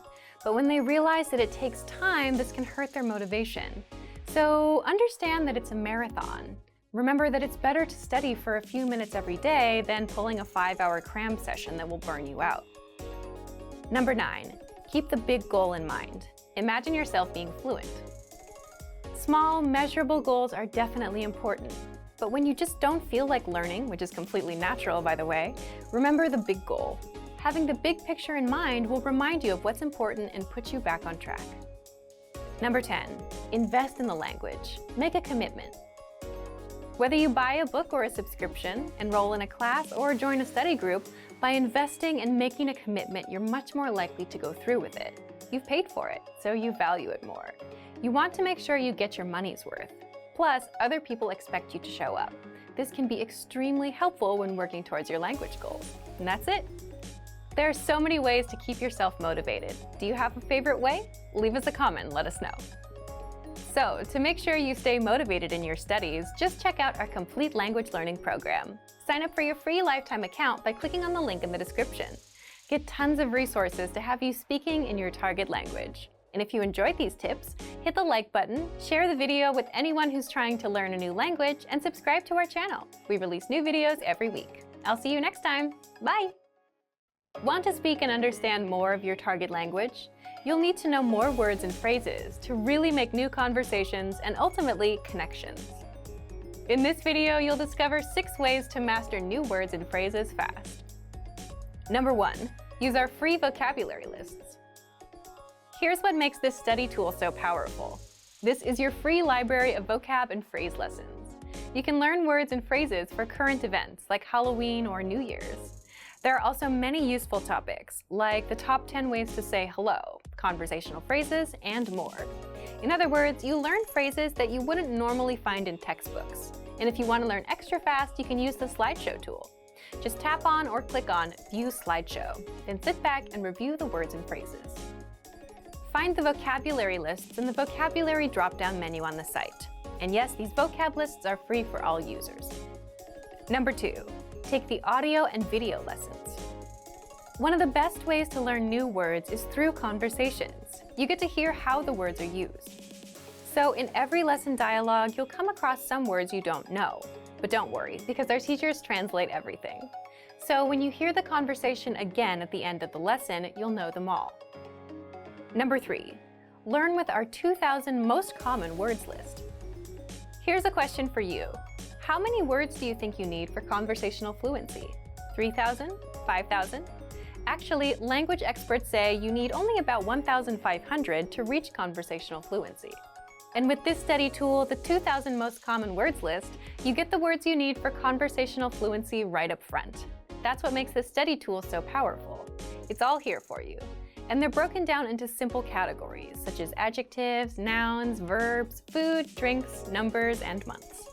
But when they realize that it takes time, this can hurt their motivation. So understand that it's a marathon. Remember that it's better to study for a few minutes every day than pulling a 5-hour cram session that will burn you out. Number 9, keep the big goal in mind. Imagine yourself being fluent. Small, measurable goals are definitely important. But when you just don't feel like learning, which is completely natural by the way, remember the big goal. Having the big picture in mind will remind you of what's important and put you back on track. Number 10, invest in the language. Make a commitment. Whether you buy a book or a subscription, enroll in a class, or join a study group, by investing and making a commitment, you're much more likely to go through with it. You've paid for it, so you value it more. You want to make sure you get your money's worth. Plus, other people expect you to show up. This can be extremely helpful when working towards your language goals. And that's it. There are so many ways to keep yourself motivated. Do you have a favorite way? Leave us a comment and let us know. So, to make sure you stay motivated in your studies, just check out our complete language learning program. Sign up for your free lifetime account by clicking on the link in the description. Get tons of resources to have you speaking in your target language. And if you enjoyed these tips, hit the like button, share the video with anyone who's trying to learn a new language, and subscribe to our channel. We release new videos every week. I'll see you next time. Bye! Want to speak and understand more of your target language? You'll need to know more words and phrases to really make new conversations and ultimately connections. In this video, you'll discover 6 ways to master new words and phrases fast. Number 1, use our free vocabulary lists. Here's what makes this study tool so powerful. This is your free library of vocab and phrase lessons. You can learn words and phrases for current events like Halloween or New Year's. There are also many useful topics, like the top 10 ways to say hello, conversational phrases, and more. In other words, you learn phrases that you wouldn't normally find in textbooks. And if you want to learn extra fast, you can use the slideshow tool. Just tap on or click on View Slideshow, then sit back and review the words and phrases. Find the vocabulary lists in the vocabulary drop-down menu on the site. And yes, these vocab lists are free for all users. Number 2, take the audio and video lessons. One of the best ways to learn new words is through conversations. You get to hear how the words are used. So in every lesson dialogue, you'll come across some words you don't know. But don't worry, because our teachers translate everything. So when you hear the conversation again at the end of the lesson, you'll know them all. Number 3, learn with our 2,000 most common words list. Here's a question for you. How many words do you think you need for conversational fluency? 3,000? 5,000? Actually, language experts say you need only about 1,500 to reach conversational fluency. And with this study tool, the 2,000 most common words list, you get the words you need for conversational fluency right up front. That's what makes this study tool so powerful. It's all here for you. And they're broken down into simple categories, such as adjectives, nouns, verbs, food, drinks, numbers, and months.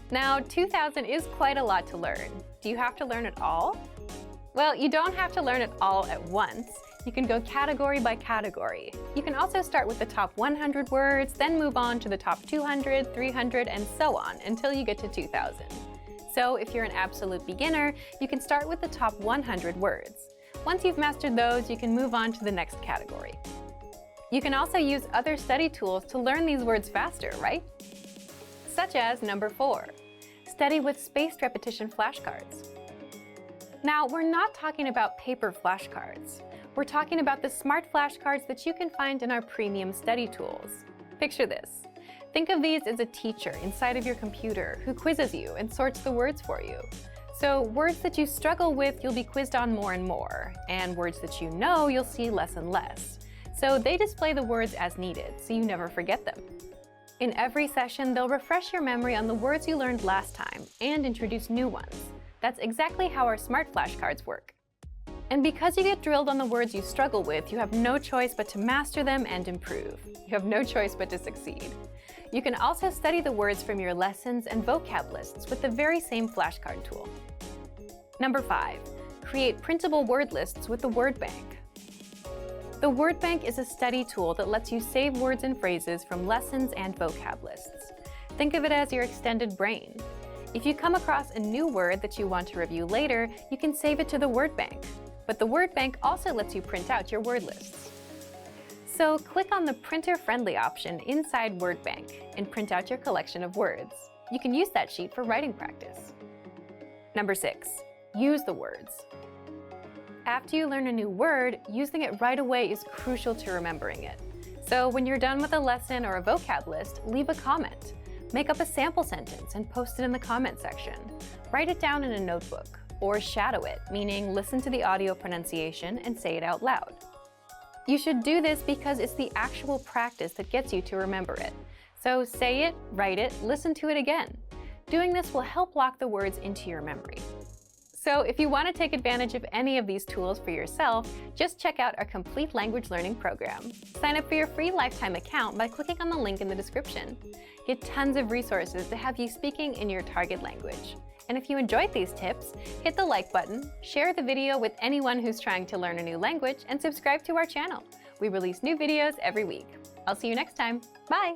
Now, 2,000 is quite a lot to learn. Do you have to learn it all? Well, you don't have to learn it all at once. You can go category by category. You can also start with the top 100 words, then move on to the top 200, 300, and so on until you get to 2,000. So if you're an absolute beginner, you can start with the top 100 words. Once you've mastered those, you can move on to the next category. You can also use other study tools to learn these words faster, right? Such as number 4, study with spaced repetition flashcards. Now, we're not talking about paper flashcards. We're talking about the smart flashcards that you can find in our premium study tools. Picture this. Think of these as a teacher inside of your computer who quizzes you and sorts the words for you. So words that you struggle with, you'll be quizzed on more and more, and words that you know, you'll see less and less. So they display the words as needed, so you never forget them. In every session, they'll refresh your memory on the words you learned last time and introduce new ones. That's exactly how our smart flashcards work. And because you get drilled on the words you struggle with, you have no choice but to master them and improve. You have no choice but to succeed. You can also study the words from your lessons and vocab lists with the very same flashcard tool. Number 5, create printable word lists with the word bank. The word bank is a study tool that lets you save words and phrases from lessons and vocab lists. Think of it as your extended brain. If you come across a new word that you want to review later, you can save it to the word bank. But the word bank also lets you print out your word lists. So click on the printer-friendly option inside Word Bank and print out your collection of words. You can use that sheet for writing practice. Number 6, use the words. After you learn a new word, using it right away is crucial to remembering it. So when you're done with a lesson or a vocab list, leave a comment. Make up a sample sentence and post it in the comment section. Write it down in a notebook, or shadow it, meaning listen to the audio pronunciation and say it out loud. You should do this because it's the actual practice that gets you to remember it. So say it, write it, listen to it again. Doing this will help lock the words into your memory. So if you want to take advantage of any of these tools for yourself, just check out our complete language learning program. Sign up for your free lifetime account by clicking on the link in the description. Get tons of resources to have you speaking in your target language. And if you enjoyed these tips, hit the like button, share the video with anyone who's trying to learn a new language, and subscribe to our channel. We release new videos every week. I'll see you next time. Bye!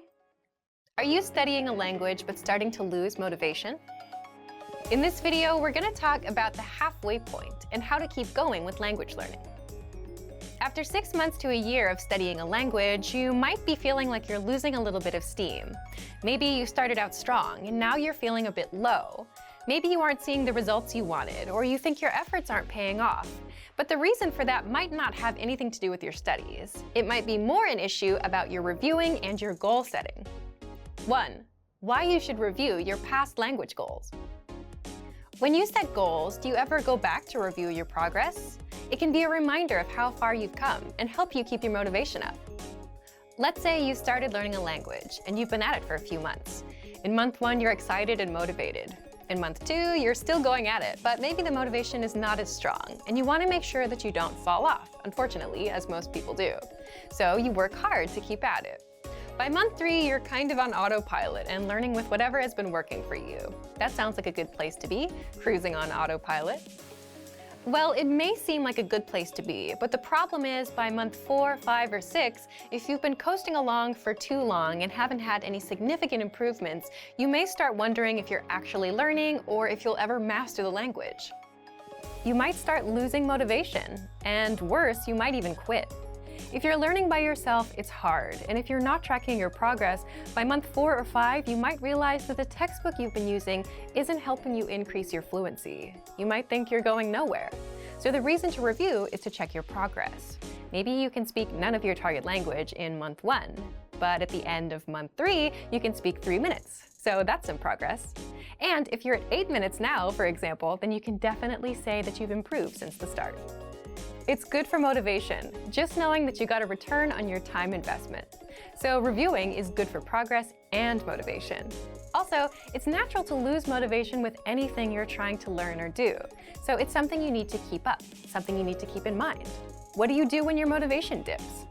Are you studying a language but starting to lose motivation? In this video, we're going to talk about the halfway point and how to keep going with language learning. After 6 months to a year of studying a language, you might be feeling like you're losing a little bit of steam. Maybe you started out strong and now you're feeling a bit low. Maybe you aren't seeing the results you wanted, or you think your efforts aren't paying off. But the reason for that might not have anything to do with your studies. It might be more an issue about your reviewing and your goal setting. 1. Why you should review your past language goals. When you set goals, do you ever go back to review your progress? It can be a reminder of how far you've come and help you keep your motivation up. Let's say you started learning a language and you've been at it for a few months. In month 1, you're excited and motivated. In month 2, you're still going at it, but maybe the motivation is not as strong, and you want to make sure that you don't fall off, unfortunately, as most people do. So you work hard to keep at it. By month 3, you're kind of on autopilot and learning with whatever has been working for you. That sounds like a good place to be, cruising on autopilot. Well, it may seem like a good place to be, but the problem is by month 4, 5, or 6, if you've been coasting along for too long and haven't had any significant improvements, you may start wondering if you're actually learning or if you'll ever master the language. You might start losing motivation, and worse, you might even quit. If you're learning by yourself, it's hard, and if you're not tracking your progress, by month 4 or 5, you might realize that the textbook you've been using isn't helping you increase your fluency. You might think you're going nowhere. So the reason to review is to check your progress. Maybe you can speak none of your target language in month 1, but at the end of month 3, you can speak 3 minutes. So that's some progress. And if you're at 8 minutes now, for example, then you can definitely say that you've improved since the start. It's good for motivation, just knowing that you got a return on your time investment. So reviewing is good for progress and motivation. Also, it's natural to lose motivation with anything you're trying to learn or do. So it's something you need to keep up, something you need to keep in mind. What do you do when your motivation dips?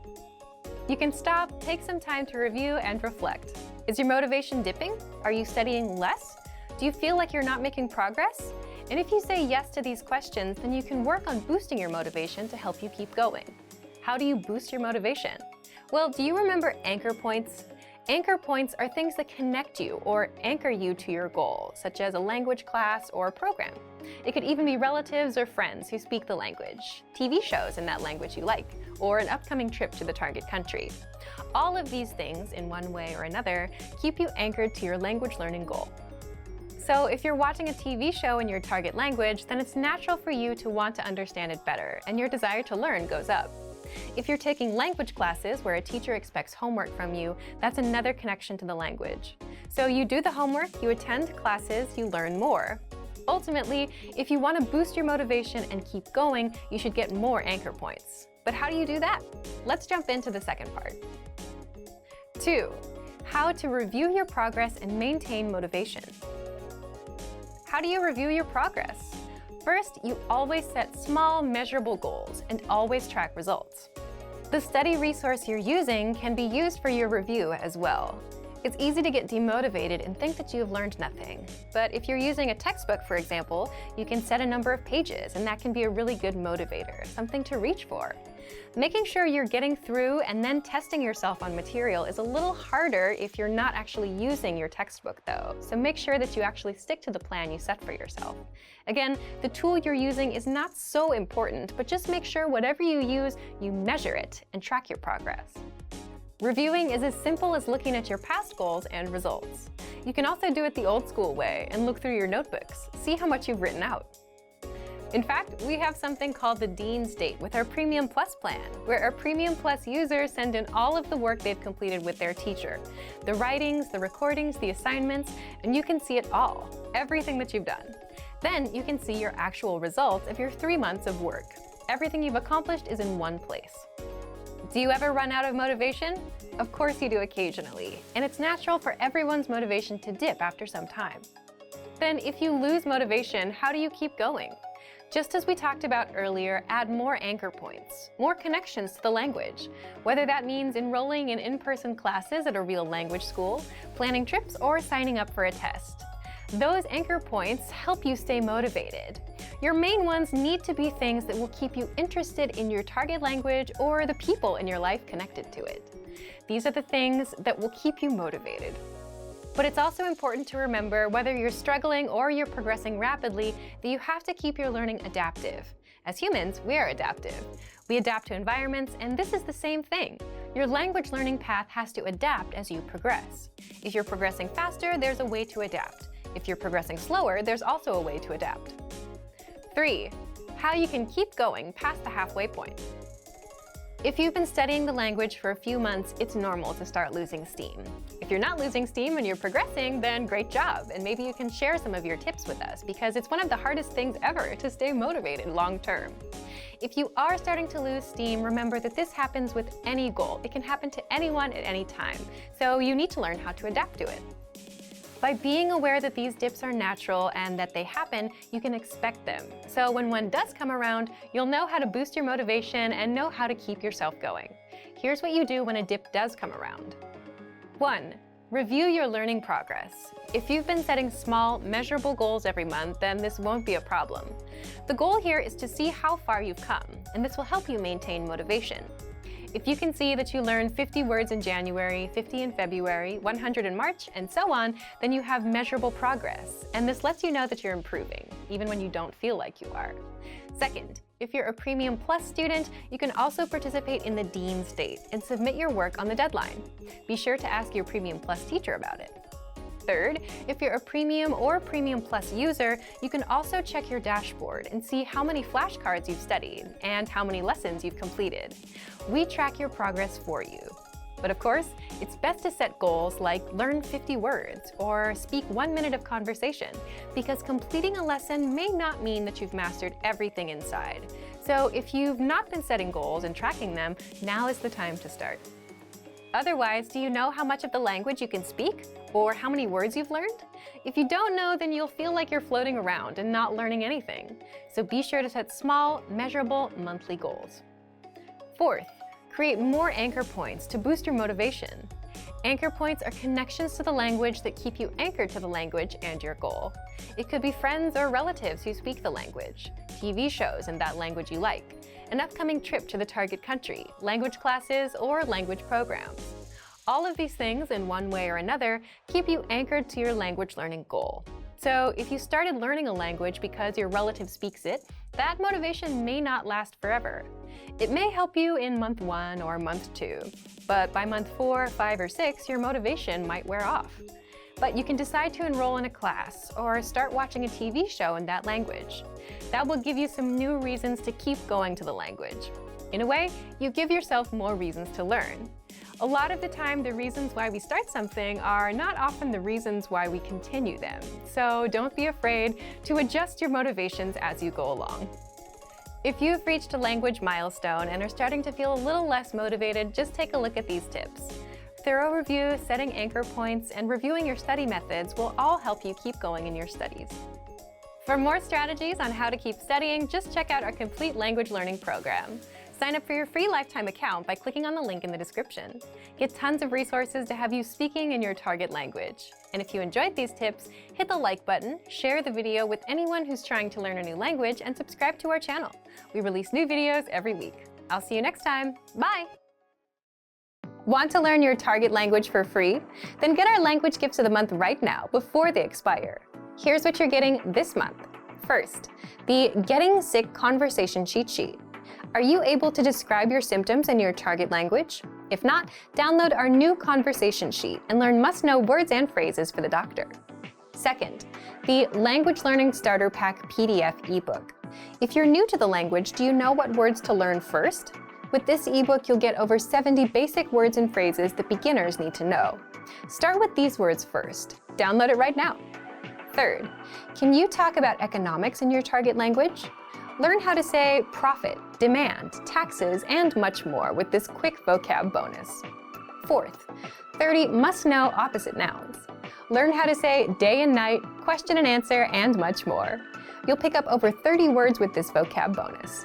You can stop, take some time to review and reflect. Is your motivation dipping? Are you studying less? Do you feel like you're not making progress? And if you say yes to these questions, then you can work on boosting your motivation to help you keep going. How do you boost your motivation? Well, do you remember anchor points? Anchor points are things that connect you or anchor you to your goal, such as a language class or a program. It could even be relatives or friends who speak the language, TV shows in that language you like, or an upcoming trip to the target country. All of these things, in one way or another, keep you anchored to your language learning goal. So if you're watching a TV show in your target language, then it's natural for you to want to understand it better, and your desire to learn goes up. If you're taking language classes where a teacher expects homework from you, that's another connection to the language. So you do the homework, you attend classes, you learn more. Ultimately, if you want to boost your motivation and keep going, you should get more anchor points. But how do you do that? Let's jump into the second part. 2. How to review your progress and maintain motivation. How do you review your progress? First, you always set small, measurable goals and always track results. The study resource you're using can be used for your review as well. It's easy to get demotivated and think that you have learned nothing. But if you're using a textbook, for example, you can set a number of pages, and that can be a really good motivator, something to reach for. Making sure you're getting through and then testing yourself on material is a little harder if you're not actually using your textbook, though. So make sure that you actually stick to the plan you set for yourself. Again, the tool you're using is not so important, but just make sure whatever you use, you measure it and track your progress. Reviewing is as simple as looking at your past goals and results. You can also do it the old school way and look through your notebooks, see how much you've written out. In fact, we have something called the Dean's Date with our Premium Plus plan, where our Premium Plus users send in all of the work they've completed with their teacher. The writings, the recordings, the assignments, and you can see it all, everything that you've done. Then you can see your actual results of your 3 months of work. Everything you've accomplished is in one place. Do you ever run out of motivation? Of course you do occasionally, and it's natural for everyone's motivation to dip after some time. Then if you lose motivation, how do you keep going? Just as we talked about earlier, add more anchor points, more connections to the language, whether that means enrolling in in-person classes at a real language school, planning trips, or signing up for a test. Those anchor points help you stay motivated. Your main ones need to be things that will keep you interested in your target language or the people in your life connected to it. These are the things that will keep you motivated. But it's also important to remember, whether you're struggling or you're progressing rapidly, that you have to keep your learning adaptive. As humans, we are adaptive. We adapt to environments, and this is the same thing. Your language learning path has to adapt as you progress. If you're progressing faster, there's a way to adapt. If you're progressing slower, there's also a way to adapt. 3. How you can keep going past the halfway point. If you've been studying the language for a few months, it's normal to start losing steam. If you're not losing steam and you're progressing, then great job, and maybe you can share some of your tips with us, because it's one of the hardest things ever to stay motivated long term. If you are starting to lose steam, remember that this happens with any goal. It can happen to anyone at any time, so you need to learn how to adapt to it. By being aware that these dips are natural and that they happen, you can expect them. So when one does come around, you'll know how to boost your motivation and know how to keep yourself going. Here's what you do when a dip does come around. 1. Review your learning progress. If you've been setting small, measurable goals every month, then this won't be a problem. The goal here is to see how far you've come, and this will help you maintain motivation. If you can see that you learned 50 words in January, 50 in February, 100 in March, and so on, then you have measurable progress, and this lets you know that you're improving, even when you don't feel like you are. Second, if you're a Premium Plus student, you can also participate in the Dean's Date and submit your work on the deadline. Be sure to ask your Premium Plus teacher about it. Third, if you're a Premium or Premium Plus user, you can also check your dashboard and see how many flashcards you've studied and how many lessons you've completed. We track your progress for you. But of course, it's best to set goals like learn 50 words or speak 1 minute of conversation, because completing a lesson may not mean that you've mastered everything inside. So if you've not been setting goals and tracking them, now is the time to start. Otherwise, do you know how much of the language you can speak? Or how many words you've learned? If you don't know, then you'll feel like you're floating around and not learning anything. So be sure to set small, measurable monthly goals. Fourth, create more anchor points to boost your motivation. Anchor points are connections to the language that keep you anchored to the language and your goal. It could be friends or relatives who speak the language, TV shows in that language you like, an upcoming trip to the target country, language classes, or language programs. All of these things, in one way or another, keep you anchored to your language learning goal. So if you started learning a language because your relative speaks it, that motivation may not last forever. It may help you in month 1 or month 2, but by month 4, 5, or 6, your motivation might wear off. But you can decide to enroll in a class or start watching a TV show in that language. That will give you some new reasons to keep going to the language. In a way, you give yourself more reasons to learn. A lot of the time, the reasons why we start something are not often the reasons why we continue them. So don't be afraid to adjust your motivations as you go along. If you've reached a language milestone and are starting to feel a little less motivated, just take a look at these tips. Thorough review, setting anchor points, and reviewing your study methods will all help you keep going in your studies. For more strategies on how to keep studying, just check out our complete language learning program. Sign up for your free lifetime account by clicking on the link in the description. Get tons of resources to have you speaking in your target language. And if you enjoyed these tips, hit the like button, share the video with anyone who's trying to learn a new language, and subscribe to our channel. We release new videos every week. I'll see you next time. Bye! Want to learn your target language for free? Then get our language gifts of the month right now, before they expire. Here's what you're getting this month. First, the Getting Sick Conversation Cheat Sheet. Are you able to describe your symptoms in your target language? If not, download our new conversation sheet and learn must-know words and phrases for the doctor. Second, the Language Learning Starter Pack PDF ebook. If you're new to the language, do you know what words to learn first? With this ebook, you'll get over 70 basic words and phrases that beginners need to know. Start with these words first. Download it right now. Third, can you talk about economics in your target language? Learn how to say profit, demand, taxes, and much more with this quick vocab bonus. Fourth, 30 must-know opposite nouns. Learn how to say day and night, question and answer, and much more. You'll pick up over 30 words with this vocab bonus.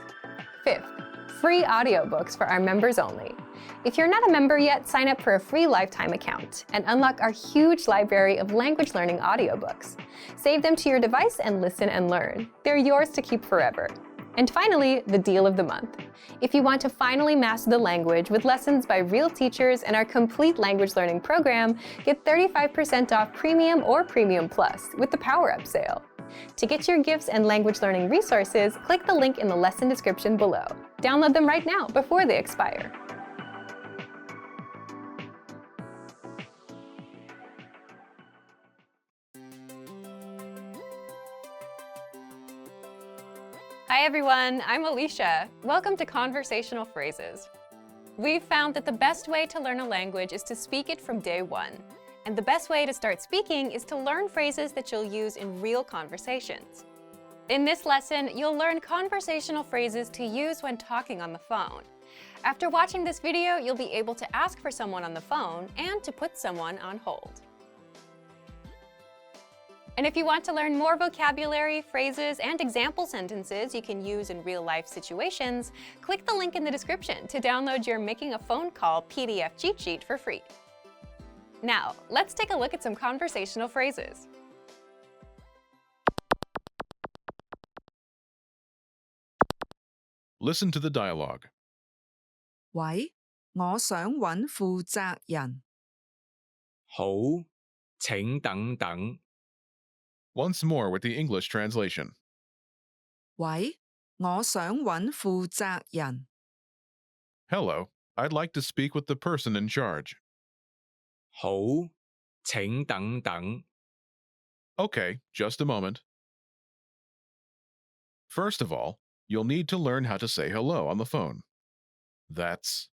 Fifth, free audiobooks for our members only. If you're not a member yet, sign up for a free lifetime account and unlock our huge library of language learning audiobooks. Save them to your device and listen and learn. They're yours to keep forever. And finally, the deal of the month. If you want to finally master the language with lessons by real teachers and our complete language learning program, get 35% off Premium or Premium Plus with the Power Up sale. To get your gifts and language learning resources, click the link in the lesson description below. Download them right now before they expire. Hi everyone, I'm Alicia. Welcome to Conversational Phrases. We've found that the best way to learn a language is to speak it from day one. And the best way to start speaking is to learn phrases that you'll use in real conversations. In this lesson, you'll learn conversational phrases to use when talking on the phone. After watching this video, you'll be able to ask for someone on the phone and to put someone on hold. And if you want to learn more vocabulary, phrases, and example sentences you can use in real-life situations, click the link in the description to download your Making a Phone Call PDF cheat sheet for free. Now, let's take a look at some conversational phrases. Listen to the dialogue. 喂，我想揾負責人。好，請等等。 Once more with the English translation. 喂，我想揾負責人。 Hello, I'd like to speak with the person in charge. 好，請等等。 Okay, just a moment. First of all, you'll need to learn how to say hello on the phone. That's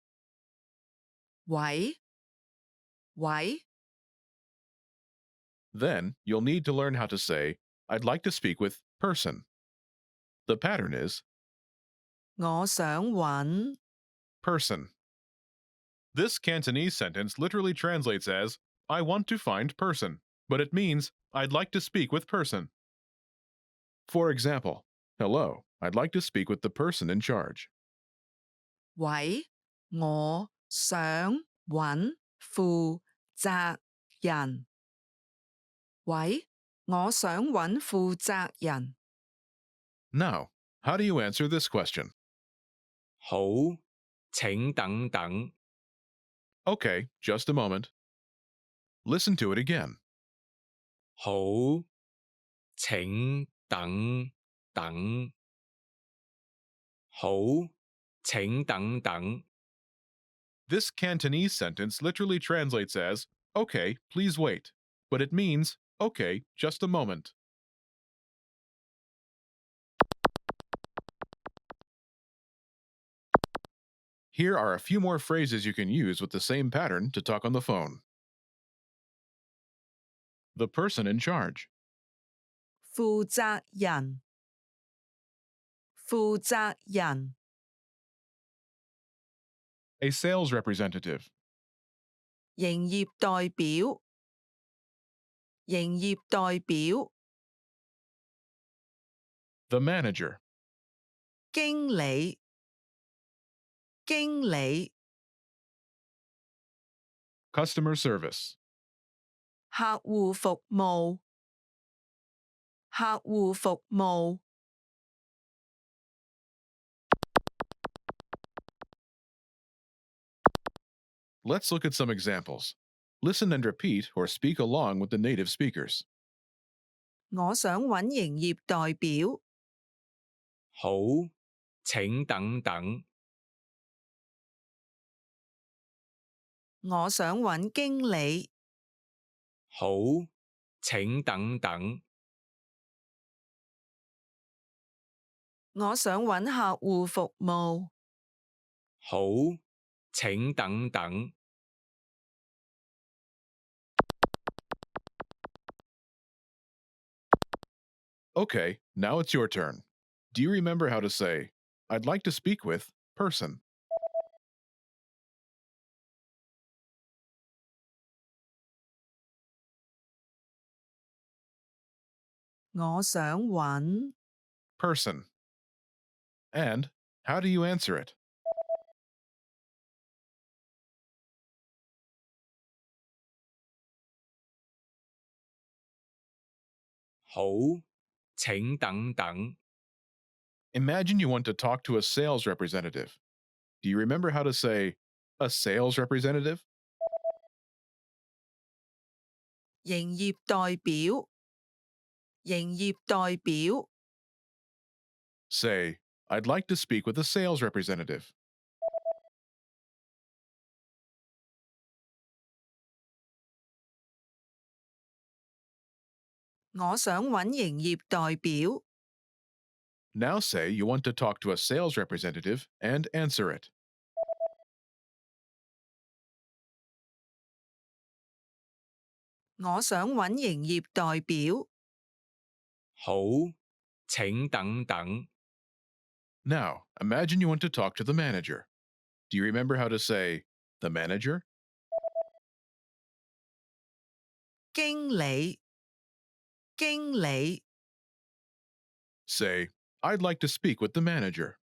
喂，喂， then you'll need to learn how to say, I'd like to speak with person. The pattern is 我想揾 person. This Cantonese sentence literally translates as, I want to find person, but it means, I'd like to speak with person. For example, hello, I'd like to speak with the person in charge. 喂，我想揾負責人。喂，我想揾負責人。 Now, how do you answer this question? 好，請等等。 Okay, just a moment. Listen to it again. 好，請等等。好，請等等。 This Cantonese sentence literally translates as, okay, please wait, but it means, okay, just a moment. Here are a few more phrases you can use with the same pattern to talk on the phone. The person in charge. 負責人，負責人。 A sales representative. 營業代表，營業代表。 The manager. 經理，經理。 Customer service. 客戶服務，客戶服務。 Let's look at some examples. Listen and repeat or speak along with the native speakers. 我想揾營業代表。好，請等等。我想揾經理。好，請等等。我想揾客戶服務。好，請等等。 Okay, now it's your turn. Do you remember how to say, I'd like to speak with person? 我想揾 Person. And how do you answer it? 好，請等等。Imagine you want to talk to a sales representative. Do you remember how to say a sales representative? 營業代表，營業代表， Say, I'd like to speak with a sales representative. 我想揾營業代表， Now say you want to talk to a sales representative and answer it. 我想揾營業代表， 好，請等等， Now, imagine you want to talk to the manager. Do you remember how to say the manager? 經理，經理， Say, I'd like to speak with the manager.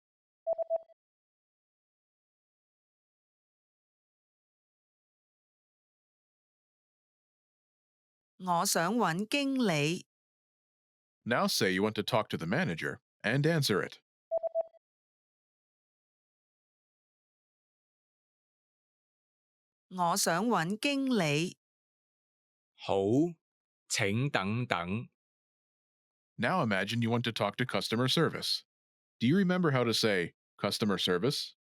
我想揾經理， Now say you want to talk to the manager and answer it. 我想揾經理， 好，請等等， Now imagine you want to talk to customer service. Do you remember how to say customer service?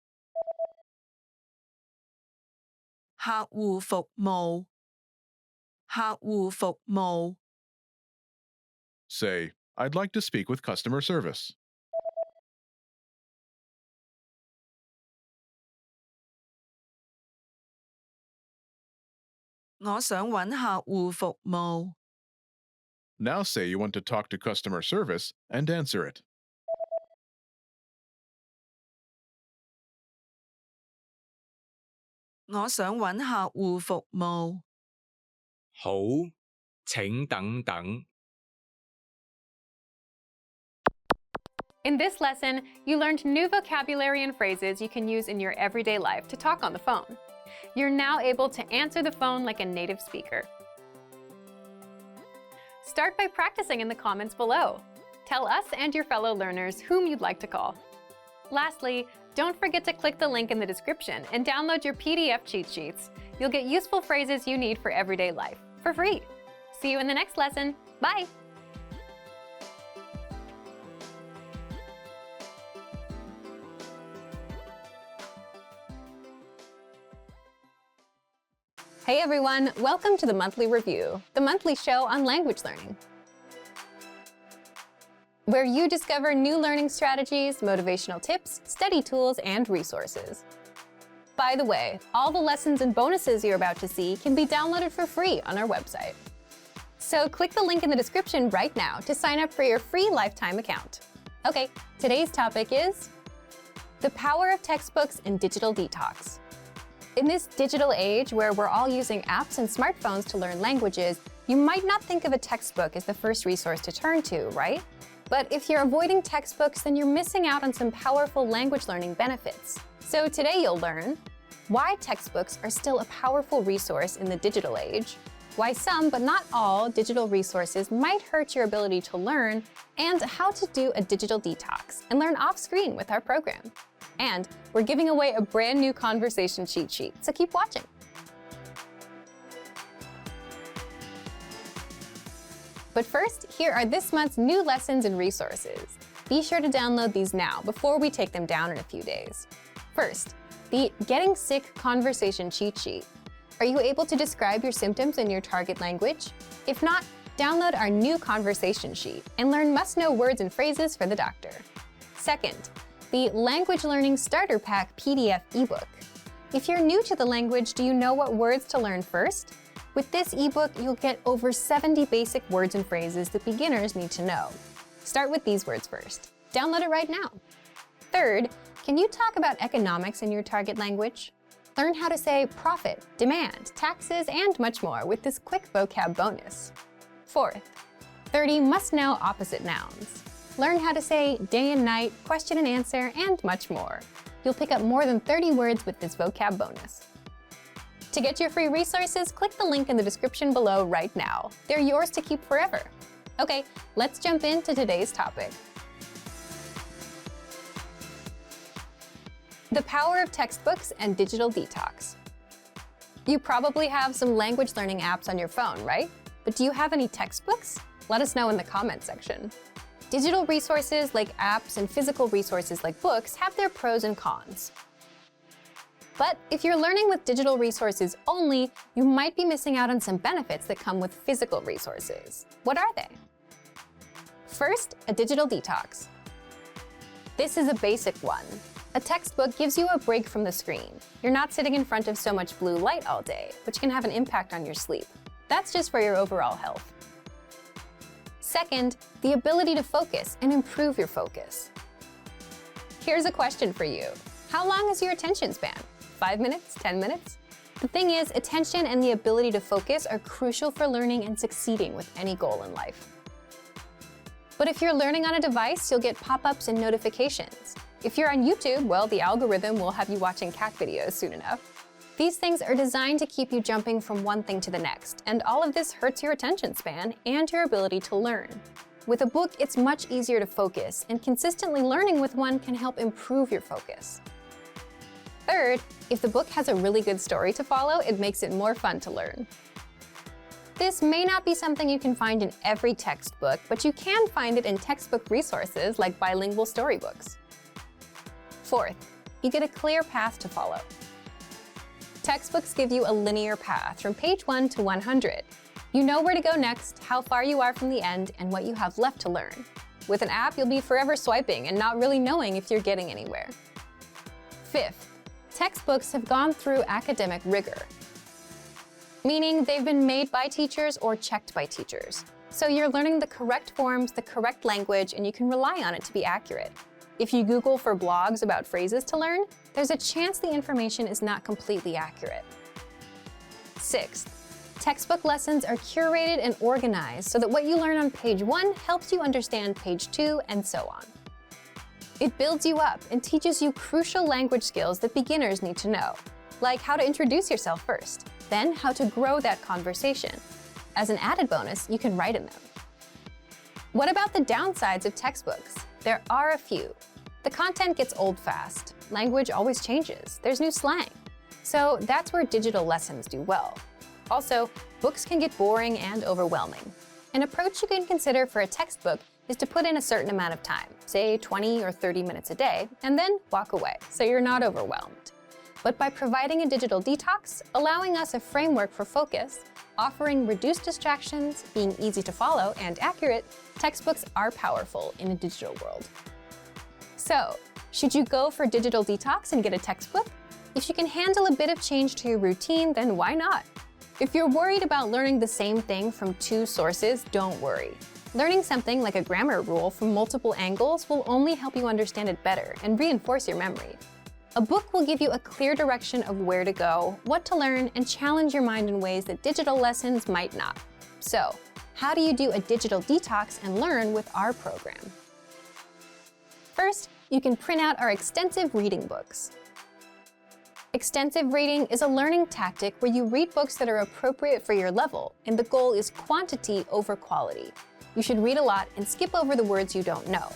客戶服務，客戶服務， Say, I'd like to speak with customer service. 我想揾客戶服務， Now say you want to talk to customer service and answer it. 我想揾客戶服務， 好，請等等， In this lesson, you learned new vocabulary and phrases you can use in your everyday life to talk on the phone. You're now able to answer the phone like a native speaker. Start by practicing in the comments below. Tell us and your fellow learners whom you'd like to call. Lastly, don't forget to click the link in the description and download your PDF cheat sheets. You'll get useful phrases you need for everyday life for free. See you in the next lesson. Bye! Hey everyone, welcome to the Monthly Review, the monthly show on language learning, where you discover new learning strategies, motivational tips, study tools, and resources. By the way, all the lessons and bonuses you're about to see can be downloaded for free on our website. So click the link in the description right now to sign up for your free lifetime account. Okay, today's topic is the power of textbooks and digital detox. In this digital age where we're all using apps and smartphones to learn languages, you might not think of a textbook as the first resource to turn to, right? But if you're avoiding textbooks, then you're missing out on some powerful language learning benefits. So today you'll learn why textbooks are still a powerful resource in the digital age, why some, but not all, digital resources might hurt your ability to learn, and how to do a digital detox and learn off-screen with our program. And we're giving away a brand new conversation cheat sheet, so keep watching. But first, here are this month's new lessons and resources. Be sure to download these now before we take them down in a few days. First, the Getting Sick Conversation Cheat Sheet. Are you able to describe your symptoms in your target language? If not, download our new conversation sheet and learn must-know words and phrases for the doctor. Second, the Language Learning Starter Pack PDF ebook. If you're new to the language, do you know what words to learn first? With this ebook, you'll get over 70 basic words and phrases that beginners need to know. Start with these words first. Download it right now. Third, can you talk about economics in your target language? Learn how to say profit, demand, taxes, and much more with this quick vocab bonus. Fourth, 30 must-know opposite nouns. Learn how to say day and night, question and answer, and much more. You'll pick up more than 30 words with this vocab bonus. To get your free resources, click the link in the description below right now. They're yours to keep forever. Okay, let's jump into today's topic. The power of textbooks and digital detox. You probably have some language learning apps on your phone, right? But do you have any textbooks? Let us know in the comment section. Digital resources like apps and physical resources like books have their pros and cons. But if you're learning with digital resources only, you might be missing out on some benefits that come with physical resources. What are they? First, a digital detox. This is a basic one. A textbook gives you a break from the screen. You're not sitting in front of so much blue light all day, which can have an impact on your sleep. That's just for your overall health. Second, the ability to focus and improve your focus. Here's a question for you. How long is your attention span? 5 minutes? 10 minutes? The thing is, attention and the ability to focus are crucial for learning and succeeding with any goal in life. But if you're learning on a device, you'll get pop-ups and notifications. If you're on YouTube, well, the algorithm will have you watching cat videos soon enough. These things are designed to keep you jumping from one thing to the next, and all of this hurts your attention span and your ability to learn. With a book, it's much easier to focus, and consistently learning with one can help improve your focus. Third, if the book has a really good story to follow, it makes it more fun to learn. This may not be something you can find in every textbook, but you can find it in textbook resources like bilingual storybooks. Fourth, you get a clear path to follow. Textbooks give you a linear path from page 1 to 100. You know where to go next, how far you are from the end, and what you have left to learn. With an app, you'll be forever swiping and not really knowing if you're getting anywhere. Fifth, textbooks have gone through academic rigor, meaning they've been made by teachers or checked by teachers. So you're learning the correct forms, the correct language, and you can rely on it to be accurate. If you Google for blogs about phrases to learn, there's a chance the information is not completely accurate. Sixth, textbook lessons are curated and organized so that what you learn on page 1 helps you understand page 2 and so on. It builds you up and teaches you crucial language skills that beginners need to know, like how to introduce yourself first, then how to grow that conversation. As an added bonus, you can write in them. What about the downsides of textbooks? There are a few. The content gets old fast. Language always changes. There's new slang. So that's where digital lessons do well. Also, books can get boring and overwhelming. An approach you can consider for a textbook is to put in a certain amount of time, say 20 or 30 minutes a day, and then walk away, so you're not overwhelmed. But by providing a digital detox, allowing us a framework for focus, offering reduced distractions, being easy to follow and accurate, textbooks are powerful in a digital world. So, should you go for digital detox and get a textbook? If you can handle a bit of change to your routine, then why not? If you're worried about learning the same thing from 2 sources, don't worry. Learning something like a grammar rule from multiple angles will only help you understand it better and reinforce your memory. A book will give you a clear direction of where to go, what to learn, and challenge your mind in ways that digital lessons might not. So, how do you do a digital detox and learn with our program? First, you can print out our extensive reading books. Extensive reading is a learning tactic where you read books that are appropriate for your level, and the goal is quantity over quality. You should read a lot and skip over the words you don't know.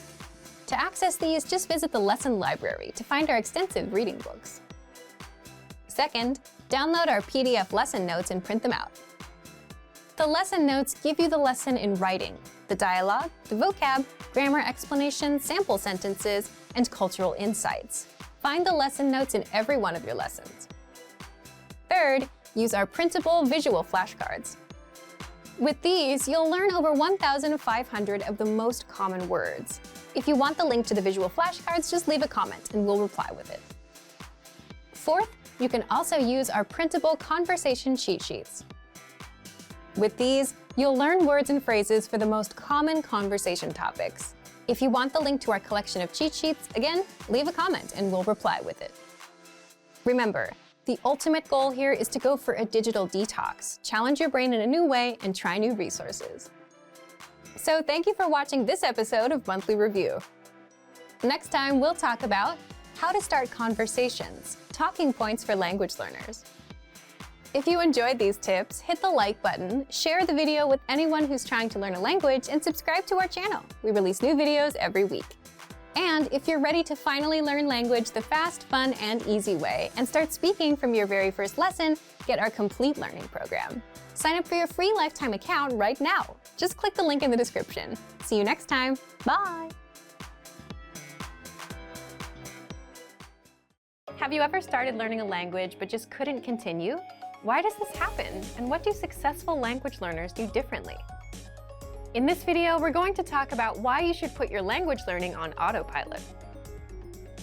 To access these, just visit the lesson library to find our extensive reading books. Second, download our PDF lesson notes and print them out. The lesson notes give you the lesson in writing, the dialogue, the vocab, grammar explanations, sample sentences, and cultural insights. Find the lesson notes in every one of your lessons. Third, use our printable visual flashcards. With these, you'll learn over 1,500 of the most common words. If you want the link to the visual flashcards, just leave a comment and we'll reply with it. Fourth, you can also use our printable conversation cheat sheets. With these, you'll learn words and phrases for the most common conversation topics. If you want the link to our collection of cheat sheets, again, leave a comment and we'll reply with it. Remember, the ultimate goal here is to go for a digital detox, challenge your brain in a new way, and try new resources. So thank you for watching this episode of Monthly Review. Next time, we'll talk about how to start conversations, talking points for language learners. If you enjoyed these tips, hit the like button, share the video with anyone who's trying to learn a language, and subscribe to our channel. We release new videos every week. And if you're ready to finally learn language the fast, fun, and easy way and start speaking from your very first lesson, get our complete learning program. Sign up for your free lifetime account right now. Just click the link in the description. See you next time. Bye! Have you ever started learning a language but just couldn't continue? Why does this happen? And what do successful language learners do differently? In this video, we're going to talk about why you should put your language learning on autopilot.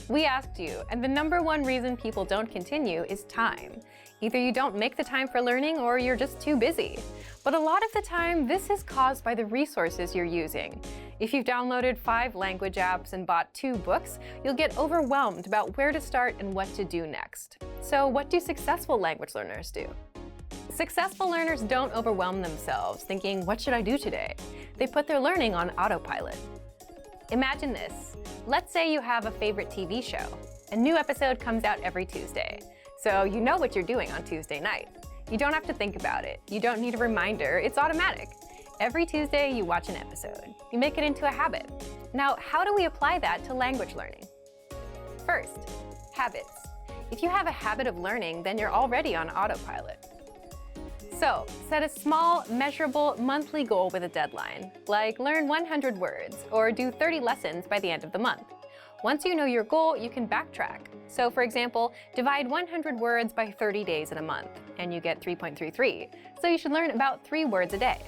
We asked you, and the #1 reason people don't continue is time. Either you don't make the time for learning or you're just too busy. But a lot of the time, this is caused by the resources you're using. If you've downloaded 5 language apps and bought 2 books, you'll get overwhelmed about where to start and what to do next. So what do successful language learners do? Successful learners don't overwhelm themselves thinking, what should I do today? They put their learning on autopilot. Imagine this. Let's say you have a favorite TV show. A new episode comes out every Tuesday. So you know what you're doing on Tuesday night. You don't have to think about it. You don't need a reminder. It's automatic. Every Tuesday, you watch an episode. You make it into a habit. Now, how do we apply that to language learning? First, habits. If you have a habit of learning, then you're already on autopilot. So, set a small, measurable monthly goal with a deadline, like learn 100 words or do 30 lessons by the end of the month. Once you know your goal, you can backtrack. So, for example, divide 100 words by 30 days in a month, and you get 3.33. So you should learn about 3 words a day.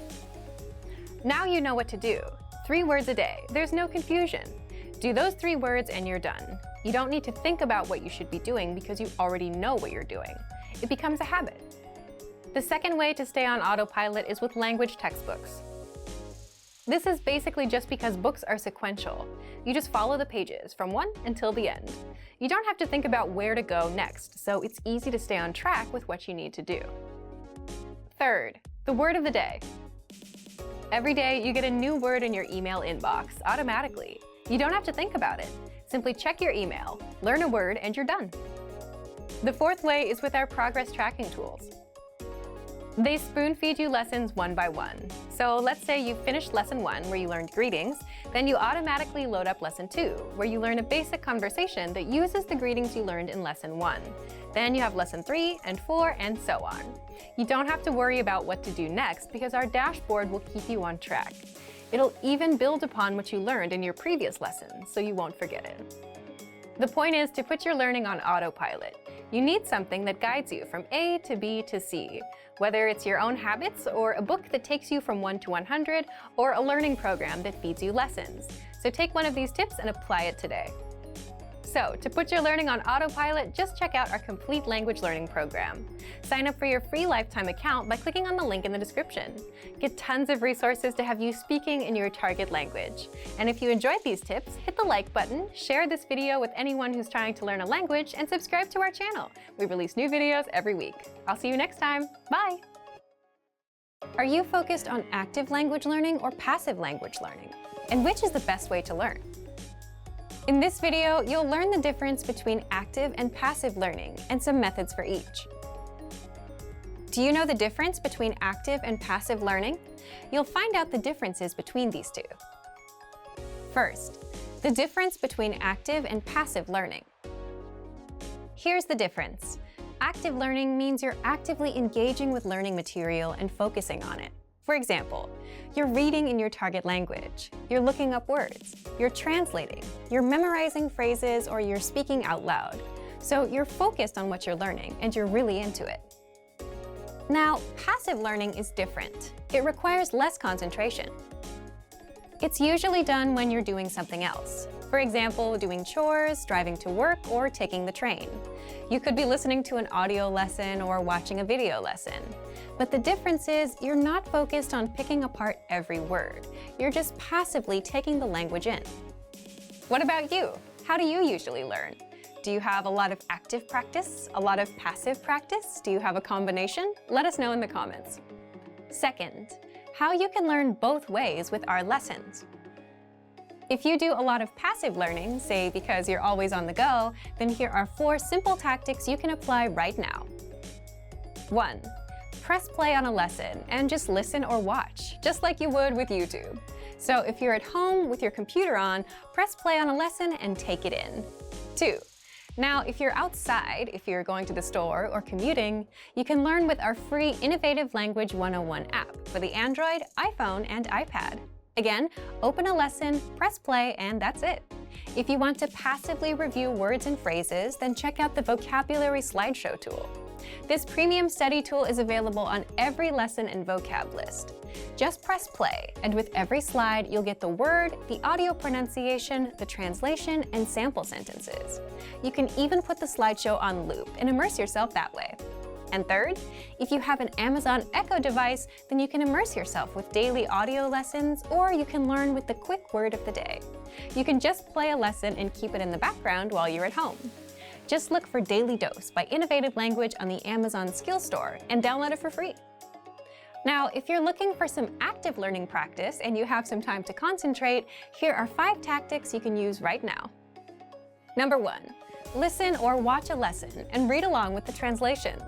Now you know what to do. 3 words a day. There's no confusion. Do those 3 words and you're done. You don't need to think about what you should be doing because you already know what you're doing. It becomes a habit. The second way to stay on autopilot is with language textbooks. This is basically just because books are sequential. You just follow the pages from 1 until the end. You don't have to think about where to go next, so it's easy to stay on track with what you need to do. Third, the word of the day. Every day, you get a new word in your email inbox automatically. You don't have to think about it. Simply check your email, learn a word, and you're done. The fourth way is with our progress tracking tools. They spoon-feed you lessons one by one. So let's say you finished lesson 1, where you learned greetings, then you automatically load up lesson 2, where you learn a basic conversation that uses the greetings you learned in lesson 1. Then you have lesson 3 and 4, and so on. You don't have to worry about what to do next because our dashboard will keep you on track. It'll even build upon what you learned in your previous lessons, so you won't forget it. The point is to put your learning on autopilot. You need something that guides you from A to B to C, whether it's your own habits or a book that takes you from 1 to 100 or a learning program that feeds you lessons. So take one of these tips and apply it today. So, to put your learning on autopilot, just check out our complete language learning program. Sign up for your free lifetime account by clicking on the link in the description. Get tons of resources to have you speaking in your target language. And if you enjoyed these tips, hit the like button, share this video with anyone who's trying to learn a language, and subscribe to our channel. We release new videos every week. I'll see you next time. Bye! Are you focused on active language learning or passive language learning? And which is the best way to learn? In this video, you'll learn the difference between active and passive learning and some methods for each. Do you know the difference between active and passive learning? You'll find out the differences between these two. First, the difference between active and passive learning. Here's the difference. Active learning means you're actively engaging with learning material and focusing on it. For example, you're reading in your target language, you're looking up words, you're translating, you're memorizing phrases, or you're speaking out loud. So you're focused on what you're learning and you're really into it. Now, passive learning is different. It requires less concentration. It's usually done when you're doing something else. For example, doing chores, driving to work, or taking the train. You could be listening to an audio lesson or watching a video lesson. But the difference is you're not focused on picking apart every word. You're just passively taking the language in. What about you? How do you usually learn? Do you have a lot of active practice? A lot of passive practice? Do you have a combination? Let us know in the comments. Second, how you can learn both ways with our lessons. If you do a lot of passive learning, say because you're always on the go, then here are 4 simple tactics you can apply right now. 1. Press play on a lesson and just listen or watch, just like you would with YouTube. So if you're at home with your computer on, press play on a lesson and take it in. 2. Now, if you're outside, if you're going to the store or commuting, you can learn with our free Innovative Language 101 app for the Android, iPhone, and iPad. Again, open a lesson, press play, and that's it. If you want to passively review words and phrases, then check out the Vocabulary Slideshow tool. This premium study tool is available on every lesson and vocab list. Just press play, and with every slide, you'll get the word, the audio pronunciation, the translation, and sample sentences. You can even put the slideshow on loop and immerse yourself that way. And third, if you have an Amazon Echo device, then you can immerse yourself with daily audio lessons, or you can learn with the quick word of the day. You can just play a lesson and keep it in the background while you're at home. Just look for Daily Dose by Innovative Language on the Amazon Skills Store and download it for free. Now, if you're looking for some active learning practice and you have some time to concentrate, here are 5 tactics you can use right now. Number 1. Listen or watch a lesson and read along with the translations.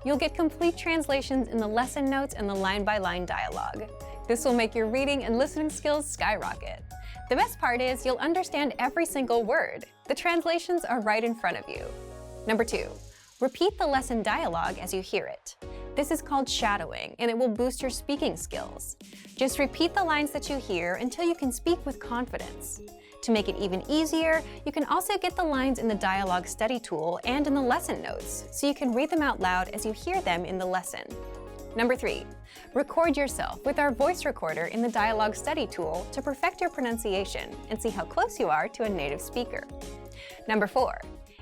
You'll get complete translations in the lesson notes and the line-by-line dialogue. This will make your reading and listening skills skyrocket. The best part is you'll understand every single word. The translations are right in front of you. Number 2. Repeat the lesson dialogue as you hear it. This is called shadowing, and it will boost your speaking skills. Just repeat the lines that you hear until you can speak with confidence. To make it even easier, you can also get the lines in the dialogue study tool and in the lesson notes, so you can read them out loud as you hear them in the lesson. Number 3. Record yourself with our voice recorder in the dialogue study tool to perfect your pronunciation and see how close you are to a native speaker. Number 4.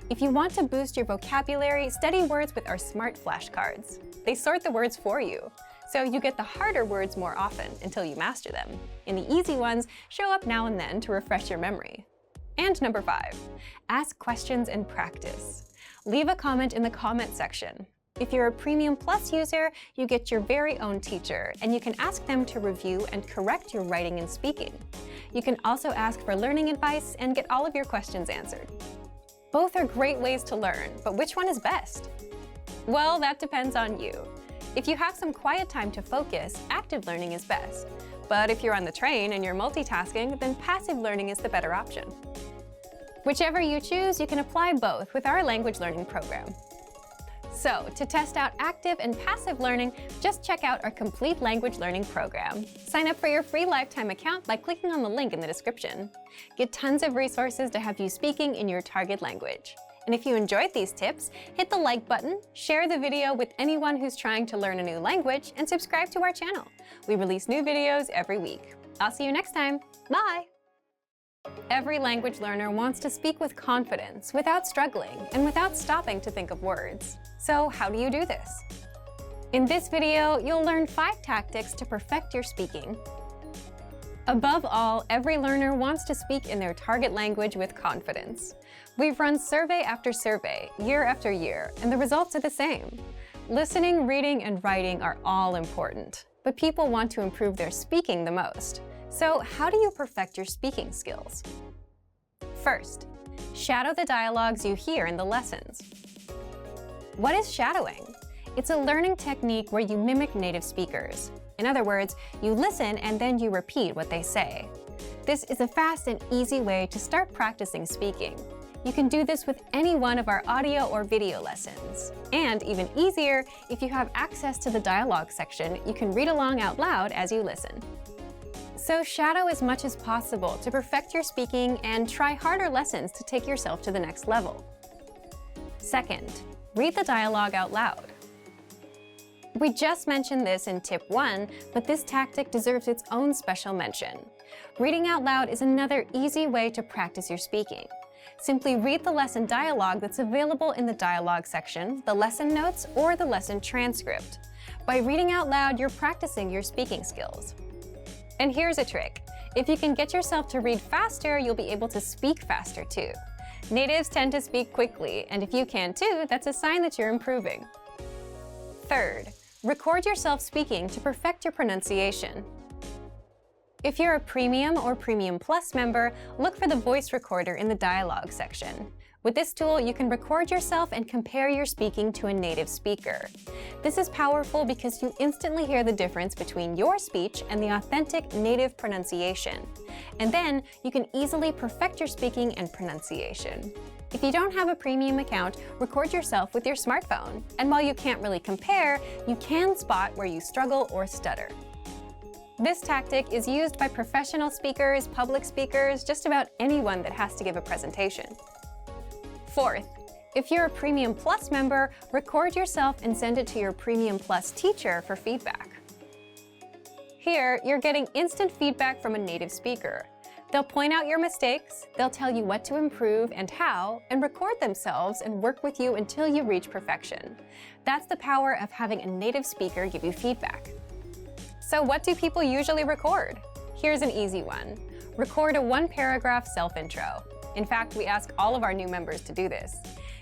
If you want to boost your vocabulary, study words with our smart flashcards. They sort the words for you, so you get the harder words more often until you master them, and the easy ones show up now and then to refresh your memory. And number 5, ask questions and practice. Leave a comment in the comment section. If you're a Premium Plus user, you get your very own teacher, and you can ask them to review and correct your writing and speaking. You can also ask for learning advice and get all of your questions answered. Both are great ways to learn, but which one is best? Well, that depends on you. If you have some quiet time to focus, active learning is best. But if you're on the train and you're multitasking, then passive learning is the better option. Whichever you choose, you can apply both with our language learning program. So, to test out active and passive learning, just check out our complete language learning program. Sign up for your free lifetime account by clicking on the link in the description. Get tons of resources to have you speaking in your target language. And if you enjoyed these tips, hit the like button, share the video with anyone who's trying to learn a new language, and subscribe to our channel. We release new videos every week. I'll see you next time. Bye! Every language learner wants to speak with confidence, without struggling, and without stopping to think of words. So how do you do this? In this video, you'll learn 5 tactics to perfect your speaking. Above all, every learner wants to speak in their target language with confidence. We've run survey after survey, year after year, and the results are the same. Listening, reading, and writing are all important, but people want to improve their speaking the most. So how do you perfect your speaking skills? First, shadow the dialogues you hear in the lessons. What is shadowing? It's a learning technique where you mimic native speakers. In other words, you listen and then you repeat what they say. This is a fast and easy way to start practicing speaking. You can do this with any one of our audio or video lessons. And even easier, if you have access to the dialogue section, you can read along out loud as you listen. So shadow as much as possible to perfect your speaking and try harder lessons to take yourself to the next level. Second, read the dialogue out loud. We just mentioned this in tip 1, but this tactic deserves its own special mention. Reading out loud is another easy way to practice your speaking. Simply read the lesson dialogue that's available in the dialogue section, the lesson notes, or the lesson transcript. By reading out loud, you're practicing your speaking skills. And here's a trick. If you can get yourself to read faster, you'll be able to speak faster too. Natives tend to speak quickly, and if you can too, that's a sign that you're improving. Third, record yourself speaking to perfect your pronunciation. If you're a Premium or Premium Plus member, look for the voice recorder in the dialogue section. With this tool, you can record yourself and compare your speaking to a native speaker. This is powerful because you instantly hear the difference between your speech and the authentic native pronunciation. And then you can easily perfect your speaking and pronunciation. If you don't have a premium account, record yourself with your smartphone. And while you can't really compare, you can spot where you struggle or stutter. This tactic is used by professional speakers, public speakers, just about anyone that has to give a presentation. Fourth, if you're a Premium Plus member, record yourself and send it to your Premium Plus teacher for feedback. Here, you're getting instant feedback from a native speaker. They'll point out your mistakes, they'll tell you what to improve and how, and record themselves and work with you until you reach perfection. That's the power of having a native speaker give you feedback. So what do people usually record? Here's an easy one. Record a one-paragraph self-intro. In fact, we ask all of our new members to do this.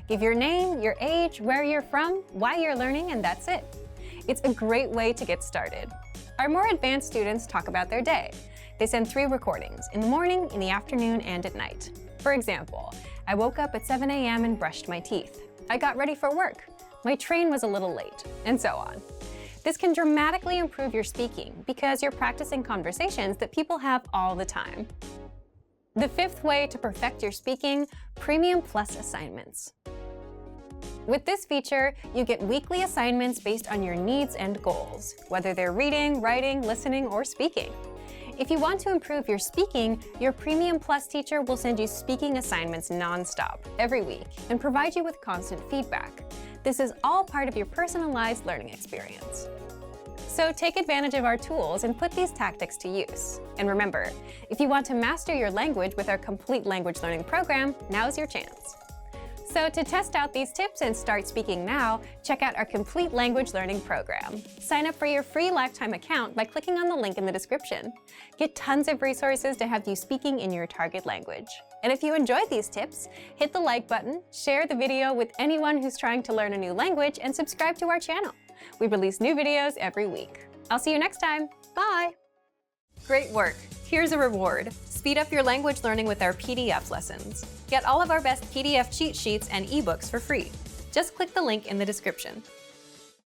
Give your name, your age, where you're from, why you're learning, and that's it. It's a great way to get started. Our more advanced students talk about their day. They send 3 recordings, in the morning, in the afternoon, and at night. For example, I woke up at 7 a.m. and brushed my teeth. I got ready for work. My train was a little late, and so on. This can dramatically improve your speaking because you're practicing conversations that people have all the time. The 5th way to perfect your speaking, Premium Plus assignments. With this feature, you get weekly assignments based on your needs and goals, whether they're reading, writing, listening, or speaking. If you want to improve your speaking, your Premium Plus teacher will send you speaking assignments non-stop every week and provide you with constant feedback. This is all part of your personalized learning experience. So take advantage of our tools and put these tactics to use. And remember, if you want to master your language with our complete language learning program, now's your chance. So to test out these tips and start speaking now, check out our complete language learning program. Sign up for your free lifetime account by clicking on the link in the description. Get tons of resources to have you speaking in your target language. And if you enjoyed these tips, hit the like button, share the video with anyone who's trying to learn a new language, and subscribe to our channel. We release new videos every week. I'll see you next time. Bye! Great work! Here's a reward. Speed up your language learning with our PDF lessons. Get all of our best PDF cheat sheets and ebooks for free. Just click the link in the description.